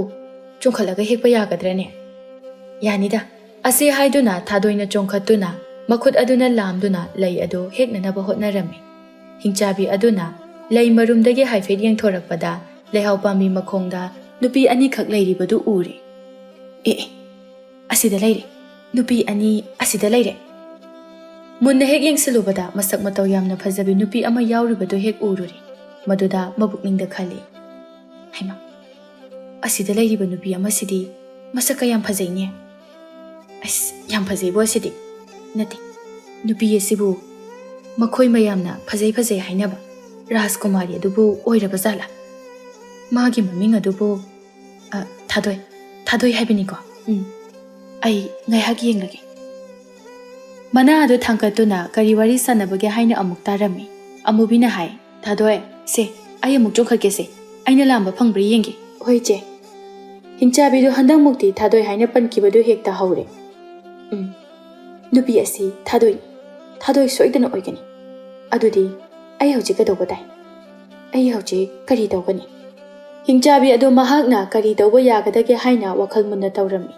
ꯆꯣꯡꯈꯠꯂꯒ ꯍꯦꯛꯄ ꯌꯥꯒꯗ꯭ꯔꯅꯦ ꯌꯥꯅꯤꯗ ꯑꯁꯤ ꯍꯥꯏꯗꯨꯅ ꯊꯥꯗꯣꯏꯅ ꯆꯣꯡꯈꯠꯇꯨꯅ ꯃꯈꯨꯠ ꯑꯗꯨꯅ ꯂꯥꯝꯗꯨꯅ ꯂꯩ ꯑꯗꯨ ꯍꯦꯛꯅꯅꯕ ꯍꯣꯠꯅꯔꯝꯃꯤ ꯍꯤꯡꯆꯥꯕꯤ ꯑꯗꯨꯅ ꯂꯩ ꯃꯔꯨꯝꯗꯒꯤ ꯍꯥꯏꯐꯦꯠ ꯌꯦꯡꯊꯣꯔꯛꯄꯗ ꯂꯩꯍꯥꯎ ꯄꯥꯝꯕꯤ ꯃꯈꯣꯡꯗ ꯅꯨꯄꯤ ꯑꯅꯤꯈꯛ ꯂꯩꯔꯤꯕꯗꯨ ꯎꯔꯦ ꯑꯁꯤꯗ ꯂꯩꯔꯦ ꯅꯨꯄꯤ ꯑꯅꯤ ꯑꯁꯤꯗ ꯂꯩꯔꯦ ꯃꯨꯟꯅ ꯍꯦꯛ ꯌꯦꯡꯁꯤꯜꯂꯨꯕꯗ ꯃꯁꯛ ꯃꯇꯧ ꯌꯥꯝꯅ ꯐꯖꯕꯤ ꯅꯨꯄꯤ ꯑꯃ ꯌꯥꯎꯔꯤꯕꯗꯨ ꯍꯦꯛ ꯎꯔꯨꯔꯦ ꯃꯗꯨꯗ ꯃꯕꯨꯛꯅꯤꯡꯗ ꯈꯜꯂꯤ ꯍꯩꯃꯥ ꯑꯁꯤꯗ ꯂꯩꯔꯤꯕ ꯅꯨꯄꯤ ꯑꯃꯁꯤꯗꯤ ꯃꯁꯛꯀ ꯌꯥꯝ ꯐꯖꯩꯅꯦ ꯑꯁ ꯌꯥꯝ ꯐꯖꯩꯕꯣ ꯑꯁꯤꯗꯤ ꯅꯠꯇꯦ ꯅꯨꯄꯤ ꯑꯁꯤꯕꯨ ꯃꯈꯣꯏ ꯃꯌꯥꯝꯅ ꯐꯖꯩ ꯐꯖꯩ ꯍꯥꯏꯅꯕ ꯔꯥꯖꯀꯨꯃꯥꯔꯤ ꯑꯗꯨꯕꯨ ꯑꯣꯏꯔꯕ ꯖꯥꯠꯂꯥ ꯃꯥꯒꯤ ꯃꯃꯤꯡ ꯑꯗꯨꯕꯨ ꯊꯥꯗꯣꯏ ꯍꯥꯏꯕꯅꯤꯀꯣ ꯑꯩ ꯉꯥꯏꯍꯥꯛ ꯌꯦꯡꯂꯒꯦ ꯃꯅꯥ ꯑꯗꯨ ꯊꯥꯡꯀꯠꯇꯨꯅ ꯀꯔꯤ ꯋꯥꯔꯤ ꯁꯥꯟꯅꯕꯒꯦ ꯍꯥꯏꯅ ꯑꯃꯨꯛ ꯇꯥꯔꯝꯃꯤ ꯑꯃꯨꯕꯤꯅ ꯍꯥꯏ ꯊꯥꯗꯣꯏ ꯁꯦ ꯑꯩ ꯑꯃꯨꯛ ꯆꯣꯡꯈꯠꯀꯦꯁꯦ ꯑꯩꯅ ꯂꯥꯝꯕ ꯐꯪꯕ꯭ꯔꯥ ꯌꯦꯡꯒꯦ ꯍꯣꯏ ꯏꯆꯦ ꯍꯤꯡꯆꯥꯕꯤꯗꯨ ꯍꯟꯗꯛꯃꯨꯛꯇꯤ ꯊꯥꯗꯣꯏ ꯍꯥꯏꯅ ꯄꯟꯈꯤꯕꯗꯨ ꯍꯦꯛꯇ ꯍꯧꯔꯦ ꯅꯨꯄꯤ ꯑꯁꯤ ꯊꯥꯗꯣꯏ ꯁꯣꯏꯗꯅ ꯑꯣꯏꯒꯅꯤ ꯑꯗꯨꯗꯤ ꯑꯩ ꯍꯧꯖꯤꯛ ꯀꯩꯗꯧꯕ ꯇꯥꯏ ꯑꯩ ꯍꯧꯖꯤꯛ ꯀꯔꯤ ꯇꯧꯒꯅꯤ ꯍꯤꯡꯆꯥꯕꯤ ꯑꯗꯨ ꯃꯍꯥꯛꯅ ꯀꯔꯤ ꯇꯧꯕ ꯌꯥꯒꯗꯒꯦ ꯍꯥꯏꯅ ꯋꯥꯈꯜ ꯃꯨꯟꯅ ꯇꯧꯔꯝꯃꯤ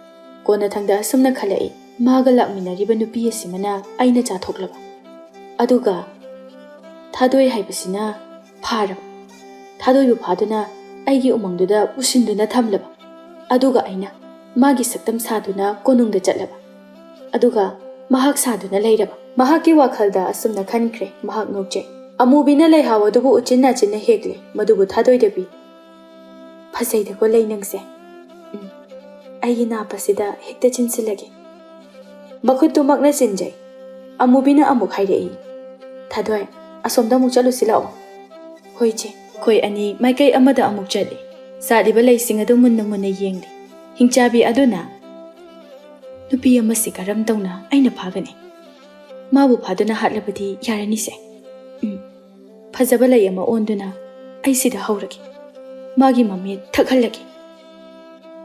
ꯀꯣꯟꯅꯊꯪꯗ ꯑꯁꯨꯝꯅ ꯈꯜꯂꯛꯏ ꯃꯥꯒ ꯂꯥꯛꯃꯤꯟꯅꯔꯤꯕ ꯅꯨꯄꯤ ꯑꯁꯤꯃꯅ ꯑꯩꯅ ꯆꯥꯊꯣꯛꯂꯕ ꯑꯗꯨꯒ ꯊꯥꯗꯣꯏ ꯍꯥꯏꯕꯁꯤꯅ ꯐꯥꯔꯕ ꯊꯥꯗꯣꯏꯕꯨ ꯐꯥꯗꯨꯅ ꯑꯩꯒꯤ ꯎꯃꯪꯗꯨꯗ ꯄꯨꯁꯤꯟꯗꯨꯅ ꯊꯝꯂꯕ ꯑꯗꯨꯒ ꯑꯩꯅ ꯃꯥꯒꯤ ꯁꯛꯇꯝ ꯁꯥꯗꯨꯅ ꯀꯣꯅꯨꯡꯗ ꯆꯠꯂꯕ ꯑꯗꯨꯒ ꯃꯍꯥꯛ ꯁꯥꯗꯨꯅ ꯂꯩꯔꯕ ꯃꯍꯥꯛꯀꯤ ꯋꯥꯈꯜꯗ ꯑꯁꯨꯝꯅ ꯈꯟꯈ꯭ꯔꯦ ꯃꯍꯥꯛ ꯅꯣꯛꯆꯩ ꯑꯃꯨꯕꯤꯅ ꯂꯩꯍꯥꯎ ꯑꯗꯨꯕꯨ ꯎꯆꯤꯟ ꯅꯥꯆꯤꯟꯅ ꯍꯦꯛꯂꯦ ꯃꯗꯨꯕꯨ ꯊꯥꯗꯣꯏꯗ ꯄꯤ ꯐꯖꯩꯗꯀꯣ ꯂꯩ ꯅꯪꯁꯦ ꯑꯩꯒꯤ ꯅꯥꯞꯄꯁꯤꯗ ꯍꯦꯛꯇ ꯆꯤꯟꯁꯤꯜꯂꯒꯦ ꯃꯈꯨꯠꯇꯨꯃꯛꯅ ꯆꯤꯟꯖꯩ ꯑꯃꯨꯕꯤꯅ ꯑꯃꯨꯛ ꯍꯥꯏꯔꯛꯏ ꯊꯥꯗꯣꯏ ꯑꯁꯣꯝꯗ ꯑꯃꯨꯛ ꯆꯠꯂꯨꯁꯤ ꯂꯥꯛꯑꯣ ꯍꯣꯏ ꯏꯆꯦ ꯑꯩꯈꯣꯏ ꯑꯅꯤ ꯃꯥꯏꯀꯩ ꯑꯃꯗ ꯑꯃꯨꯛ ꯆꯠꯂꯤ ꯁꯥꯠꯂꯤꯕ ꯂꯩꯁꯤꯡ ꯑꯗꯨ ꯃꯨꯟꯅ ꯃꯨꯟꯅ ꯌꯦꯡꯂꯤ ꯍꯤꯡꯆꯥꯕꯤ ꯑꯗꯨꯅ ꯅꯨꯄꯤ ꯑꯃꯁꯤ ꯀꯔꯝ ꯇꯧꯅ ꯑꯩꯅ ꯐꯥꯒꯅꯤ ꯃꯥꯕꯨ ꯐꯥꯗꯨꯅ ꯍꯥꯠꯂꯕꯗꯤ ꯌꯥꯔꯅꯤꯁꯦ ꯐꯖꯕ ꯂꯩ ꯑꯃ ꯑꯣꯟꯗꯨꯅ ꯑꯩ ꯁꯤꯗ ꯍꯧꯔꯒꯦ ꯃꯥꯒꯤ ꯃꯃꯤꯠ ꯊꯛꯍꯜꯂꯒꯦ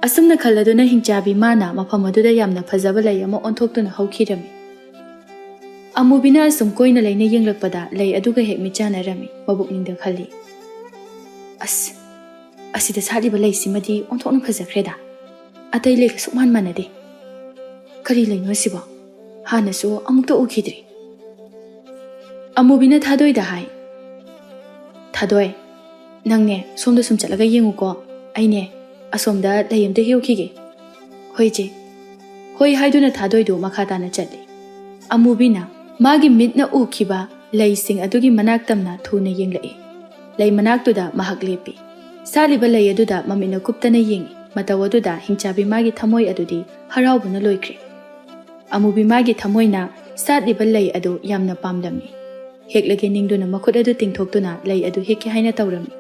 ꯑꯁꯨꯝꯅ ꯈꯜꯂꯗꯨꯅ ꯍꯤꯡꯆꯥꯕꯤ ꯃꯥꯅ ꯃꯐꯝ ꯑꯗꯨꯗ ꯌꯥꯝꯅ ꯐꯖꯕ ꯂꯩ ꯑꯃ ꯑꯣꯟꯊꯣꯛꯇꯨꯅ ꯍꯧꯈꯤꯔꯝꯃꯤ ꯑꯃꯨꯕꯤꯅ ꯑꯁꯨꯝ ꯀꯣꯏꯅ ꯂꯩꯅ ꯌꯦꯡꯂꯛꯄꯗ ꯂꯩ ꯑꯗꯨꯒ ꯍꯦꯛ ꯃꯤꯠꯆꯥꯅꯔꯝꯃꯤ ꯃꯕꯨꯛꯅꯤꯡꯗ ꯈꯜꯂꯤ ꯑꯁ ꯑꯁꯤꯗ ꯁꯥꯠꯂꯤꯕ ꯂꯩꯁꯤꯃꯗꯤ ꯑꯣꯟꯊꯣꯛꯅ ꯐꯖꯈ꯭ꯔꯦꯗ ꯑꯇꯩ ꯂꯩꯒ ꯁꯨꯛꯃꯥꯟ ꯃꯥꯟꯅꯗꯦ ꯀꯔꯤ ꯂꯩꯅꯣ ꯁꯤꯕꯣ ꯍꯥꯟꯅꯁꯨ ꯑꯃꯨꯛꯇ ꯎꯈꯤꯗ꯭ꯔꯤ ꯑꯃꯨꯕꯤꯅ ꯊꯥꯗꯣꯏꯗ ꯍꯥꯏ ꯊꯥꯗꯣꯏ ꯅꯪꯅꯦ ꯁꯣꯝꯗ ꯁꯨꯝ ꯆꯠꯂꯒ ꯌꯦꯡꯉꯨꯀꯣ ꯑꯩꯅꯦ ꯑꯁꯣꯝꯗ ꯂꯩ ꯑꯃꯇ ꯍꯦꯛꯎꯈꯤꯒꯦ ꯍꯣꯏ ꯏꯆꯦ ꯍꯣꯏ ꯍꯥꯏꯗꯨꯅ ꯊꯥꯗꯣꯏꯗꯨ ꯃꯈꯥ ꯇꯥꯅ ꯆꯠꯂꯤ ꯑꯃꯨꯕꯤꯅ ꯃꯥꯒꯤ ꯃꯤꯠꯅ ꯎꯈꯤꯕ ꯂꯩꯁꯤꯡ ꯑꯗꯨꯒꯤ ꯃꯅꯥꯛ ꯇꯝꯅ ꯊꯨꯅ ꯌꯦꯡꯂꯛꯏ ꯂꯩ ꯃꯅꯥꯛꯇꯨꯗ ꯃꯍꯥꯛ ꯂꯦꯞꯄꯤ ꯁꯥꯠꯂꯤꯕ ꯂꯩ ꯑꯗꯨꯗ ꯃꯃꯤꯠꯅ ꯀꯨꯞꯇꯅ ꯌꯦꯡꯉꯤ꯫ ꯃꯇꯧ ꯑꯗꯨꯗ ꯍꯤꯡꯆꯥꯕꯤ ꯃꯥꯒꯤ ꯊꯃꯣꯏ ꯑꯗꯨꯗꯤ ꯍꯔꯥꯎꯕꯅ ꯂꯣꯏꯈ꯭ꯔꯦ꯫ ꯑꯃꯨꯕꯤ ꯃꯥꯒꯤ ꯊꯃꯣꯏꯅ ꯁꯥꯠꯂꯤꯕ ꯂꯩ ꯑꯗꯨ ꯌꯥꯝꯅ ꯄꯥꯝꯂꯝꯃꯤ꯫ ꯍꯦꯛꯂꯒꯦ ꯅꯤꯡꯗꯨꯅ ꯃꯈꯨꯠ ꯑꯗꯨ ꯇꯤꯡꯊꯣꯛꯇꯨꯅ ꯂꯩ ꯑꯗꯨ ꯍꯦꯛꯀꯦ ꯍꯥꯏꯅ ꯇꯧꯔꯝꯃꯤ꯫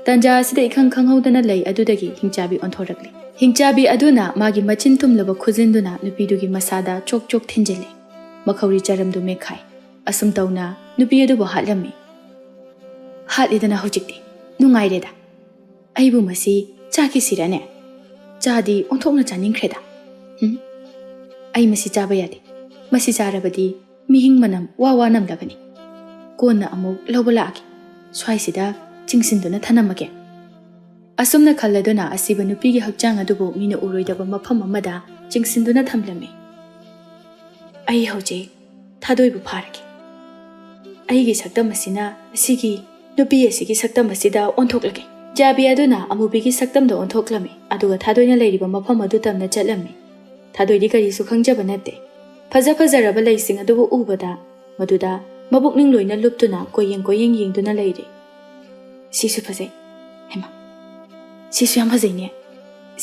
ꯇꯟꯖꯥ ꯑꯁꯤꯗ ꯏꯈꯪ ꯈꯪꯍꯧꯗꯅ ꯂꯩ ꯑꯗꯨꯗꯒꯤ ꯍꯤꯡꯆꯥꯕꯤ ꯑꯣꯟꯊꯣꯔꯛꯂꯤ꯫ ꯍꯤꯡꯆꯥꯕꯤ ꯑꯗꯨꯅ ꯃꯥꯒꯤ ꯃꯆꯤꯟ ꯇꯨꯝꯂꯕ ꯈꯨꯖꯤꯟꯗꯨꯅ ꯅꯨꯄꯤꯗꯨꯒꯤ ꯃꯁꯥꯗ ꯆꯣꯛ ꯆꯣꯛ ꯊꯤꯟꯖꯤꯜꯂꯤ꯫ ꯃꯈꯧꯔꯤ ꯆꯔꯝꯗꯨ ꯃꯦꯠꯈꯥꯏ꯫ ꯑꯁꯨꯝ ꯇꯧꯅ ꯅꯨꯄꯤ ꯑꯗꯨꯕꯨ ꯍꯥꯠꯂꯝꯃꯤ꯫ ꯍꯥꯠꯂꯤꯗꯅ ꯍꯧꯖꯤꯛꯇꯤ ꯅꯨꯡꯉꯥꯏꯔꯦꯗ꯫ ꯑꯩꯕꯨ ꯃꯁꯤ ꯆꯥꯈꯤꯁꯤꯔꯅꯦ? ꯆꯥꯗꯤ ꯑꯣꯟꯊꯣꯛꯅ ꯆꯥꯅꯤꯡꯈ꯭ꯔꯦꯗ꯫ ꯑꯩ ꯃꯁꯤ ꯆꯥꯕ ꯌꯥꯗꯦ꯫ ꯃꯁꯤ ꯆꯥꯔꯕꯗꯤ ꯃꯤꯍꯤꯡ ꯃꯅꯝ ꯋꯥ ꯋꯥ ꯅꯝꯂꯒꯅꯤ꯫ ꯀꯣꯟꯅ ꯑꯃꯨꯛ ꯂꯧꯕ ꯂꯥꯛꯑꯒꯦ꯫ ꯁ꯭ꯋꯥꯏꯁꯤꯗ ꯆꯤꯡꯁꯤꯟꯗꯨꯅ ꯊꯅꯝꯃꯒꯦ꯫ ꯑꯁꯨꯝꯅ ꯈꯜꯂꯗꯨꯅ ꯑꯁꯤꯕ ꯅꯨꯄꯤꯒꯤ ꯍꯛꯆꯥꯡ ꯑꯗꯨꯕꯨ ꯃꯤꯅ ꯎꯔꯣꯏꯗꯕ ꯃꯐꯝ ꯑꯃꯗ ꯆꯤꯡꯁꯤꯟꯗꯨꯅ ꯊꯝꯂꯝꯃꯤ꯫ ꯑꯩ ꯍꯧꯖꯤꯛ ꯊꯥꯗꯣꯏꯕꯨ ꯐꯥꯔꯒꯦ꯫ ꯑꯩꯒꯤ ꯁꯛꯇꯝ ꯑꯁꯤꯅ ꯑꯁꯤꯒꯤ ꯅꯨꯄꯤ ꯑꯁꯤꯒꯤ ꯁꯛꯇꯝ ꯑꯁꯤꯗ ꯑꯣꯟꯊꯣꯛꯂꯒꯦ꯫ ꯍꯤꯡꯆꯥꯕꯤ ꯑꯗꯨꯅ ꯑꯃꯨꯕꯤꯒꯤ ꯁꯛꯇꯝꯗ ꯑꯣꯟꯊꯣꯛꯂꯝꯃꯤ꯫ ꯑꯗꯨꯒ ꯊꯥꯗꯣꯏꯅ ꯂꯩꯔꯤꯕ ꯃꯐꯝ ꯑꯗꯨ ꯇꯝꯅ ꯆꯠꯂꯝꯃꯤ꯫ ꯊꯥꯗꯣꯏꯗꯤ ꯀꯔꯤꯁꯨ ꯈꯪꯖꯕ ꯅꯠꯇꯦ꯫ ꯐꯖ ꯐꯖꯔꯕ ꯂꯩꯁꯤꯡ ꯑꯗꯨꯕꯨ ꯎꯕꯗ ꯃꯗꯨꯗ ꯃꯕꯨꯛꯅꯤꯡ ꯂꯣꯏꯅ ꯂꯨꯞꯇꯨꯅ ꯀꯣꯏꯌꯦꯡ ꯀꯣꯏꯌꯦꯡ ꯌꯦꯡꯗꯨꯅ ꯂꯩꯔꯤ꯫ ꯁꯤꯁꯨ ꯐꯖꯩ꯫ ꯍꯩꯃꯥ, ꯁꯤꯁꯨ ꯌꯥꯝ ꯐꯖꯩꯅꯦ꯫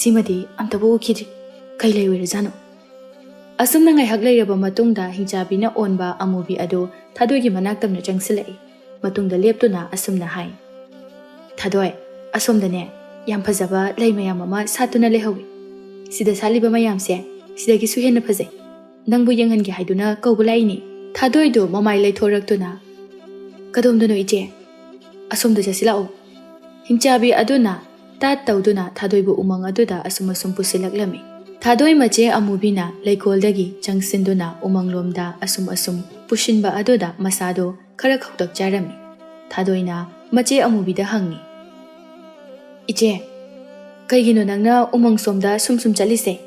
ꯁꯤꯃꯗꯤ ꯑꯝꯇꯕꯨ ꯎꯈꯤꯗ꯭ꯔꯤ꯫ ꯀꯩ ꯂꯩ ꯑꯣꯏꯔꯖꯥꯠꯅꯣ? ꯑꯁꯨꯝꯅ ꯉꯥꯏꯍꯥꯛ ꯂꯩꯔꯕ ꯃꯇꯨꯡꯗ ꯍꯤꯡꯆꯥꯕꯤꯅ ꯑꯣꯟꯕ ꯑꯃꯨꯕꯤ ꯑꯗꯨ ꯊꯥꯗꯣꯏꯒꯤ ꯃꯅꯥꯛꯇꯝꯅ ꯆꯪꯁꯤꯜꯂꯛꯏ꯫ ꯃꯇꯨꯡꯗ ꯂꯦꯞꯇꯨꯅ ꯑꯁꯨꯝꯅ ꯍꯥꯏ꯫ ꯊꯥꯗꯣꯏ, ꯑꯁꯣꯝꯗꯅꯦ ꯌꯥꯝ ꯐꯖꯕ ꯂꯩ ꯃꯌꯥꯝ ꯑꯃ ꯁꯥꯠꯇꯨꯅ ꯂꯩꯍꯧꯏ꯫ ꯁꯤꯗ ꯁꯥꯠꯂꯤꯕ ꯃꯌꯥꯝꯁꯦ ꯁꯤꯗꯒꯤꯁꯨ ꯍꯦꯟꯅ ꯐꯖꯩ꯫ ꯅꯪꯕꯨ ꯌꯦꯡꯍꯟꯒꯦ ꯍꯥꯏꯗꯨꯅ ꯀꯧꯕ ꯂꯥꯛꯏꯅꯤ꯫ ꯊꯥꯗꯣꯏꯗꯨ ꯃꯃꯥꯏ ꯂꯩꯊꯣꯔꯛꯇꯨꯅ ꯀꯗꯣꯝꯗꯅꯣ ꯏꯆꯦ? ꯑꯁꯣꯝꯗ ꯆꯠꯁꯤ ꯂꯥꯛꯎ꯫ ꯍꯤꯡꯆꯥꯕꯤ ꯑꯗꯨꯅ ꯇꯥꯠ ꯇꯧꯗꯨꯅ ꯊꯥꯗꯣꯏꯕꯨ ꯎꯃꯪ ꯑꯗꯨꯗ ꯑꯁꯨꯝ ꯄꯨꯁꯤꯜꯂꯛꯂꯝꯃꯤ꯫ ꯊꯥꯗꯣꯏ ꯃꯆꯦ ꯑꯃꯨꯕꯤꯅ ꯂꯩꯀꯣꯜꯗꯒꯤ ꯆꯪꯁꯤꯟꯗꯨꯅ ꯎꯃꯪꯂꯣꯝꯗ ꯑꯁꯨꯝ ꯄꯨꯁꯤꯟꯕ ꯑꯗꯨꯗ ꯃꯁꯥꯗꯣ ꯈꯔ ꯈꯧꯇꯛ ꯆꯥꯔꯝꯃꯤ꯫ ꯊꯥꯗꯣꯏꯅ ꯃꯆꯦ ꯑꯃꯨꯕꯤꯗ ꯍꯪꯉꯤ꯫ ꯏꯆꯦ, ꯀꯩꯒꯤꯅꯣ ꯅꯪꯅ ꯎꯃꯪ ꯁꯣꯝꯗ ꯁꯨꯝ ꯆꯠꯂꯤꯁꯦ?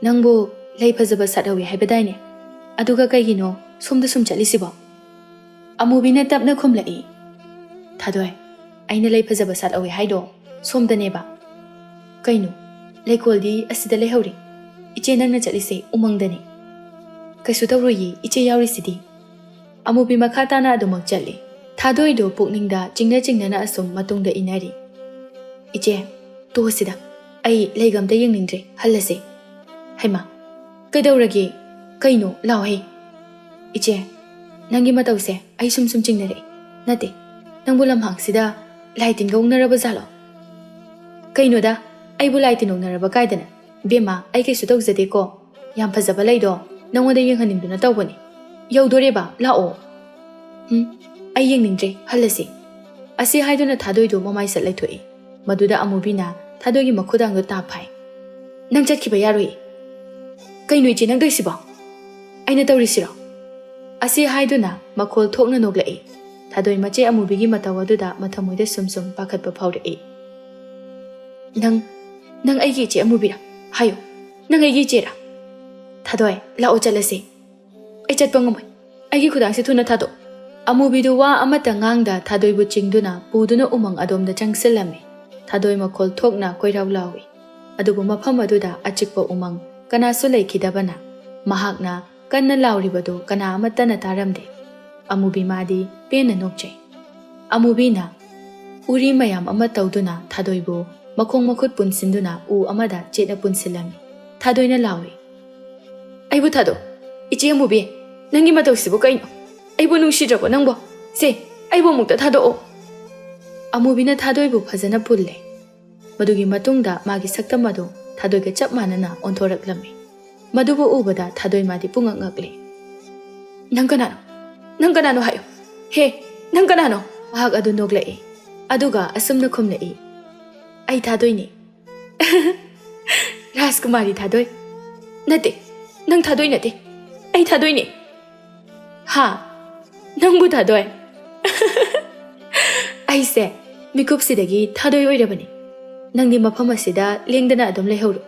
ꯅꯪꯕꯨ ꯂꯩ ꯐꯖꯕ ꯁꯥꯠꯍꯧꯏ ꯍꯥꯏꯕꯗꯥꯏꯅꯦ? ꯑꯗꯨꯒ ꯀꯩꯒꯤꯅꯣ ꯁꯣꯝꯗ ꯁꯨꯝ ꯆꯠꯂꯤꯁꯤꯕꯣ? ꯑꯃꯨꯕꯤꯅ ꯇꯞꯅ ꯈꯨꯝꯂꯛꯏ꯫ ꯊꯥꯗꯣꯏ, ꯑꯩꯅ ꯂꯩ ꯐꯖꯕ ꯁꯥꯠꯍꯧꯏ ꯍꯥꯏꯗꯣ ꯁꯣꯝꯗꯅꯦꯕ꯫ ꯀꯩꯅꯣ, ꯂꯩꯀꯣꯜꯗꯤ ꯑꯁꯤꯗ ꯂꯩꯍꯧꯔꯤ꯫ ꯏꯆꯦ ꯅꯪꯅ ꯆꯠꯂꯤꯁꯦ ꯎꯃꯪꯗꯅꯤ꯫ ꯀꯩꯁꯨ ꯇꯧꯔꯣꯏꯌꯦ, ꯏꯆꯦ ꯌꯥꯎꯔꯤꯁꯤꯗꯤ꯫ ꯑꯃꯨꯕꯤ ꯃꯈꯥ ꯇꯥꯅ ꯑꯗꯨꯃꯛ ꯆꯠꯂꯤ꯫ ꯊꯥꯗꯣꯏꯗꯣ ꯄꯨꯛꯅꯤꯡꯗ ꯆꯤꯡꯅ ꯑꯁꯨꯝ ꯃꯇꯨꯡꯗ ꯏꯟꯅꯔꯤ꯫ ꯏꯆꯦ, ꯇꯣꯛꯑꯁꯤꯗ꯫ ꯑꯩ ꯂꯩꯒ ꯑꯝꯇ ꯌꯦꯡꯅꯤꯡꯗ꯭ꯔꯦ, ꯍꯜꯂꯁꯦ꯫ ꯍꯩꯃꯥ, ꯀꯩꯗꯧꯔꯒꯦ? ꯀꯩꯅꯣ, ꯂꯥꯎꯍꯦ꯫ ꯏꯆꯦ, ꯅꯪꯒꯤ ꯃꯇꯧꯁꯦ ꯑꯩ ꯁꯨꯝ ꯆꯤꯡꯅꯔꯛꯏ꯫ ꯅꯠꯇꯦ, ꯅꯪꯕꯨ ꯂꯝꯍꯥꯡꯁꯤꯗ ꯂꯥꯏ ꯇꯤꯟꯒ ꯎꯅꯔꯕ ꯖꯥꯠꯂꯣ? ꯀꯩꯅꯣꯗ, ꯑꯩꯕꯨ ꯂꯥꯏ ꯇꯤꯟ ꯎꯅꯔꯕ ꯀꯥꯏꯗꯅ? ꯕꯦꯝꯃ, ꯑꯩ ꯀꯩꯁꯨ ꯇꯧꯖꯗꯦꯀꯣ꯫ ꯌꯥꯝ ꯐꯖꯕ ꯂꯩꯗꯣ ꯅꯪꯉꯣꯟꯗ ꯌꯦꯡꯍꯟꯅꯤꯡꯗꯨꯅ ꯇꯧꯕꯅꯤ꯫ ꯌꯧꯗꯣꯔꯦꯕ, ꯂꯥꯛꯑꯣ꯫ ꯑꯩ ꯌꯦꯡꯅꯤꯡꯗ꯭ꯔꯦ, ꯍꯜꯂꯁꯤ꯫ ꯑꯁꯤ ꯍꯥꯏꯗꯨꯅ ꯊꯥꯗꯣꯏꯗꯨ ꯃꯃꯥꯏ ꯁꯠ ꯂꯩꯊꯣꯛꯏ꯫ ꯃꯗꯨꯗ ꯑꯃꯨꯕꯤꯅ ꯊꯥꯗꯣꯏꯒꯤ ꯃꯈꯨꯗꯥꯡꯗꯣ ꯇꯥꯞ ꯐꯥꯏ꯫ ꯅꯪ ꯆꯠꯈꯤꯕ ꯌꯥꯔꯣꯏ꯫ ꯀꯩꯅꯣ ꯏꯆꯦ ꯅꯪ ꯇꯧꯏꯁꯤꯕꯣ? ꯑꯩꯅ ꯇꯧꯔꯤꯁꯤꯔꯣ? ꯑꯁꯤ ꯍꯥꯏꯗꯨꯅ ꯃꯈꯣꯜ ꯊꯣꯛꯅ ꯅꯣꯛꯂꯛꯏ꯫ ꯊꯥꯗꯣꯏ ꯃꯆꯦ ꯑꯃꯨꯕꯤꯒꯤ ꯃꯇꯧ ꯑꯗꯨꯗ ꯃꯊꯃꯣꯏꯗ ꯁꯨꯝ ꯄꯥꯈꯠꯄ ꯐꯥꯎꯔꯛꯏ꯫ ꯅꯪ ꯑꯩꯒꯤ ꯏꯆꯦ ꯑꯃꯨꯕꯤꯔꯥ? ꯍꯥꯏꯌꯨ, ꯅꯪ ꯑꯩꯒꯤ ꯏꯆꯦꯔꯥ? ꯊꯥꯗꯣꯏ, ꯂꯥꯛꯑꯣ ꯆꯠꯂꯁꯤ꯫ ꯑꯩ ꯆꯠꯄ ꯉꯝꯃꯣꯏ꯫ ꯑꯩꯒꯤ ꯈꯨꯗꯥꯡꯁꯦ ꯊꯨꯅ ꯊꯥꯗꯣꯛ꯫ ꯑꯃꯨꯕꯤꯗꯨ ꯋꯥ ꯑꯃꯠꯇ ꯉꯥꯡꯗ ꯊꯥꯗꯣꯏꯕꯨ ꯆꯤꯡꯗꯨꯅ ꯄꯨꯗꯨꯅ ꯎꯃꯪ ꯑꯗꯣꯝꯗ ꯆꯪꯁꯤꯜꯂꯝꯃꯤ꯫ ꯊꯥꯗꯣꯏ ꯃꯈꯣꯜ ꯊꯣꯛꯅ ꯀꯣꯏꯔꯥꯎ ꯂꯥꯎꯏ꯫ ꯑꯗꯨꯕꯨ ꯃꯐꯝ ꯑꯗꯨꯗ ꯑꯆꯤꯛꯄ ꯎꯃꯪ ꯀꯅꯥꯁꯨ ꯂꯩꯈꯤꯗꯕꯅ ꯃꯍꯥꯛꯅ ꯀꯟꯅ ꯂꯥꯎꯔꯤꯕꯗꯨ ꯀꯅꯥ ꯑꯃꯠꯇꯅ ꯇꯥꯔꯝꯗꯦ꯫ ꯑꯃꯨꯕꯤ ꯃꯥꯗꯤ ꯄꯦꯟꯅ ꯅꯣꯛꯆꯩ꯫ ꯑꯃꯨꯕꯤꯅ ꯎꯔꯤ ꯃꯌꯥꯝ ꯑꯃ ꯇꯧꯗꯨꯅ ꯊꯥꯗꯣꯏꯕꯨ ꯃꯈꯣꯡ ꯃꯈꯨꯠ ꯄꯨꯟꯁꯤꯟꯗꯨꯅ ꯎ ꯑꯃꯗ ꯆꯦꯠꯅ ꯄꯨꯟꯁꯤꯜꯂꯝꯃꯤ꯫ ꯊꯥꯗꯣꯏꯅ ꯂꯥꯎꯏ꯫ ꯑꯩꯕꯨ ꯊꯥꯗꯣꯛ, ꯏꯆꯦ ꯑꯃꯨꯕꯤ, ꯅꯪꯒꯤ ꯃꯇꯧꯁꯤꯕꯨ ꯀꯩꯅꯣ? ꯑꯩꯕꯨ ꯅꯨꯡꯁꯤꯗ꯭ꯔꯕꯣ ꯅꯪꯕꯣ? ꯁꯦ, ꯑꯩꯕꯨ ꯑꯃꯨꯛꯇ ꯊꯥꯗꯣꯛꯑꯣ꯫ ꯑꯃꯨꯕꯤꯅ ꯊꯥꯗꯣꯏꯕꯨ ꯐꯖꯅ ꯄꯨꯜꯂꯦ꯫ ꯃꯗꯨꯒꯤ ꯃꯇꯨꯡꯗ ꯃꯥꯒꯤ ꯁꯛꯇꯝ ꯑꯗꯨ ꯊꯥꯗꯣꯏꯒ ꯆꯞ ꯃꯥꯟꯅꯅ ꯑꯣꯟꯊꯣꯔꯛꯂꯝꯃꯤ꯫ ꯃꯗꯨꯕꯨ ꯎꯕꯗ ꯊꯥꯗꯣꯏ ꯃꯥꯗꯤ ꯄꯨꯡꯉꯛ ꯉꯛꯂꯤ꯫ ꯅꯪ ꯀꯅꯥꯅꯣ? ꯅꯪ ꯀꯅꯥꯅꯣ ꯍꯥꯏꯌꯨ꯫ ꯍꯦ, ꯅꯪ ꯀꯅꯥꯅꯣ? ꯃꯍꯥꯛ ꯑꯗꯨ ꯅꯣꯛꯂꯛꯏ꯫ ꯑꯗꯨꯒ ꯑꯁꯨꯝꯅ ꯈꯨꯝꯂꯛꯏ꯫ ꯑꯩ ꯊꯥꯗꯣꯏꯅꯤ꯫ ꯔꯥꯖꯀꯨꯃꯥꯔꯤ ꯊꯥꯗꯣꯏ? ꯅꯠꯇꯦ, ꯅꯪ ꯊꯥꯗꯣꯏ ꯅꯠꯇꯦ꯫ ꯑꯩ ꯊꯥꯗꯣꯏꯅꯤ꯫ ꯍꯥ? ꯅꯪꯕꯨ ꯊꯥꯗꯣꯏ? ꯑꯩꯁꯦ ꯃꯤꯀꯨꯞꯁꯤꯗꯒꯤ ꯊꯥꯗꯣꯏ ꯑꯣꯏꯔꯕꯅꯤ꯫ ꯅꯪꯗꯤ ꯃꯐꯝ ꯑꯁꯤꯗ ꯂꯦꯡꯗꯅ ꯑꯗꯨꯝ ꯂꯩꯍꯧꯔꯣ꯫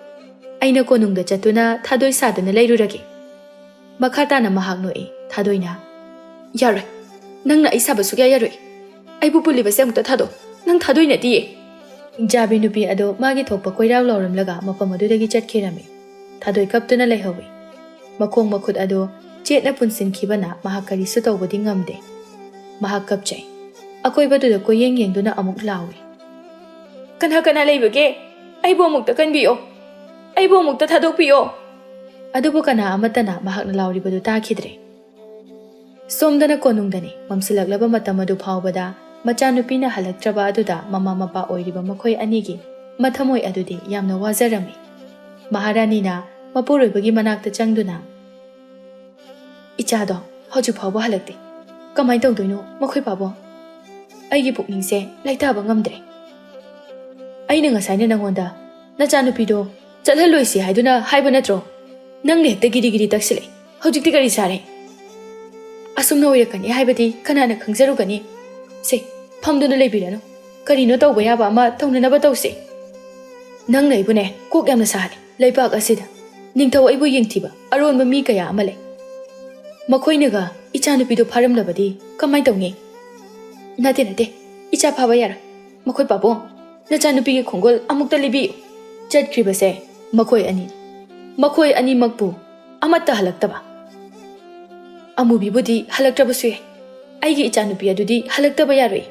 ꯑꯩꯅ ꯀꯣꯅꯨꯡꯗ ꯆꯠꯇꯨꯅ ꯊꯥꯗꯣꯏ ꯁꯥꯗꯨꯅ ꯂꯩꯔꯨꯔꯒꯦ꯫ ꯃꯈꯥ ꯇꯥꯅ ꯃꯍꯥꯛ ꯅꯣꯛꯏ꯫ ꯊꯥꯗꯣꯏꯅ, ꯌꯥꯔꯣꯏ, ꯅꯪꯅ ꯑꯩ ꯁꯥꯕ ꯁꯨꯛꯌꯥ ꯌꯥꯔꯣꯏ꯫ ꯑꯩꯕꯨ ꯄꯨꯜꯂꯤꯕꯁꯦ ꯑꯃꯨꯛꯇ ꯊꯥꯗꯣꯛ꯫ ꯅꯪ ꯊꯥꯗꯣꯏ ꯅꯠꯇꯤꯌꯦ꯫ ꯍꯤꯡꯆꯥꯕꯤ ꯅꯨꯄꯤ ꯑꯗꯨ ꯃꯥꯒꯤ ꯊꯣꯛꯄ ꯀꯣꯏꯔꯥꯎ ꯂꯥꯎꯔꯝꯂꯒ ꯃꯐꯝ ꯑꯗꯨꯗꯒꯤ ꯆꯠꯈꯤꯔꯝꯃꯤ꯫ ꯊꯥꯗꯣꯏ ꯀꯞꯇꯨꯅ ꯂꯩꯍꯧꯏ꯫ ꯃꯈꯣꯡ ꯃꯈꯨꯠ ꯑꯗꯨ ꯆꯦꯠꯅ ꯄꯨꯟꯁꯤꯟꯈꯤꯕꯅ ꯃꯍꯥꯛ ꯀꯔꯤꯁꯨ ꯇꯧꯕꯗꯤ ꯉꯝꯗꯦ꯫ ꯃꯍꯥꯛ ꯀꯞꯆꯩ꯫ ꯑꯀꯣꯏꯕꯗꯨꯗ ꯀꯣꯏꯌꯦꯡ ꯌꯦꯡꯗꯨꯅ ꯑꯃꯨꯛ ꯂꯥꯎꯏ꯫ Kana kana leibage. Aibo amukta kanbiyo. Aibo amukta thadokpiyo. Adubu kana amatana mahakna lauribadu takhidre. Somdana konungdani mamsilaglaba matam adu phawbada machanupina halaktraba aduda mama mapa oiriba makhoi anigi mathamoi adudi yamna wazarami. Maharanina mapuroibagi manakta changduna Ichado hoju phawba halakte. Kamai tawdoino makhoi pabo. Aigi pukningse laitaba ngamdre. Aina ngasaina nangonda nachanupido chalhaloisi haiduna haiba natro. Nang hekta giri giri taksile. Hojikti kari sare. Asumna oirakani haibadi kanana khangjarugani. Se phamduna leibirano. Karino tawba yaba ama tawnanaba tawse. Nang naibune kok yamna sahali. Leibak asida. Ningthau aibu yengthiba aronba mi kaya ama lei. Makhoinaga ichanupido pharamlabadi kamai tawni. Nate icha phaba yara. Makhoi pabo nachanupigi khongol amukta libi. Chatkribase makhoi ani makpu amatta halaktaba. Amubibudi halaktrabasu ye. Aigi ichanupi adudi halaktaba yaroi.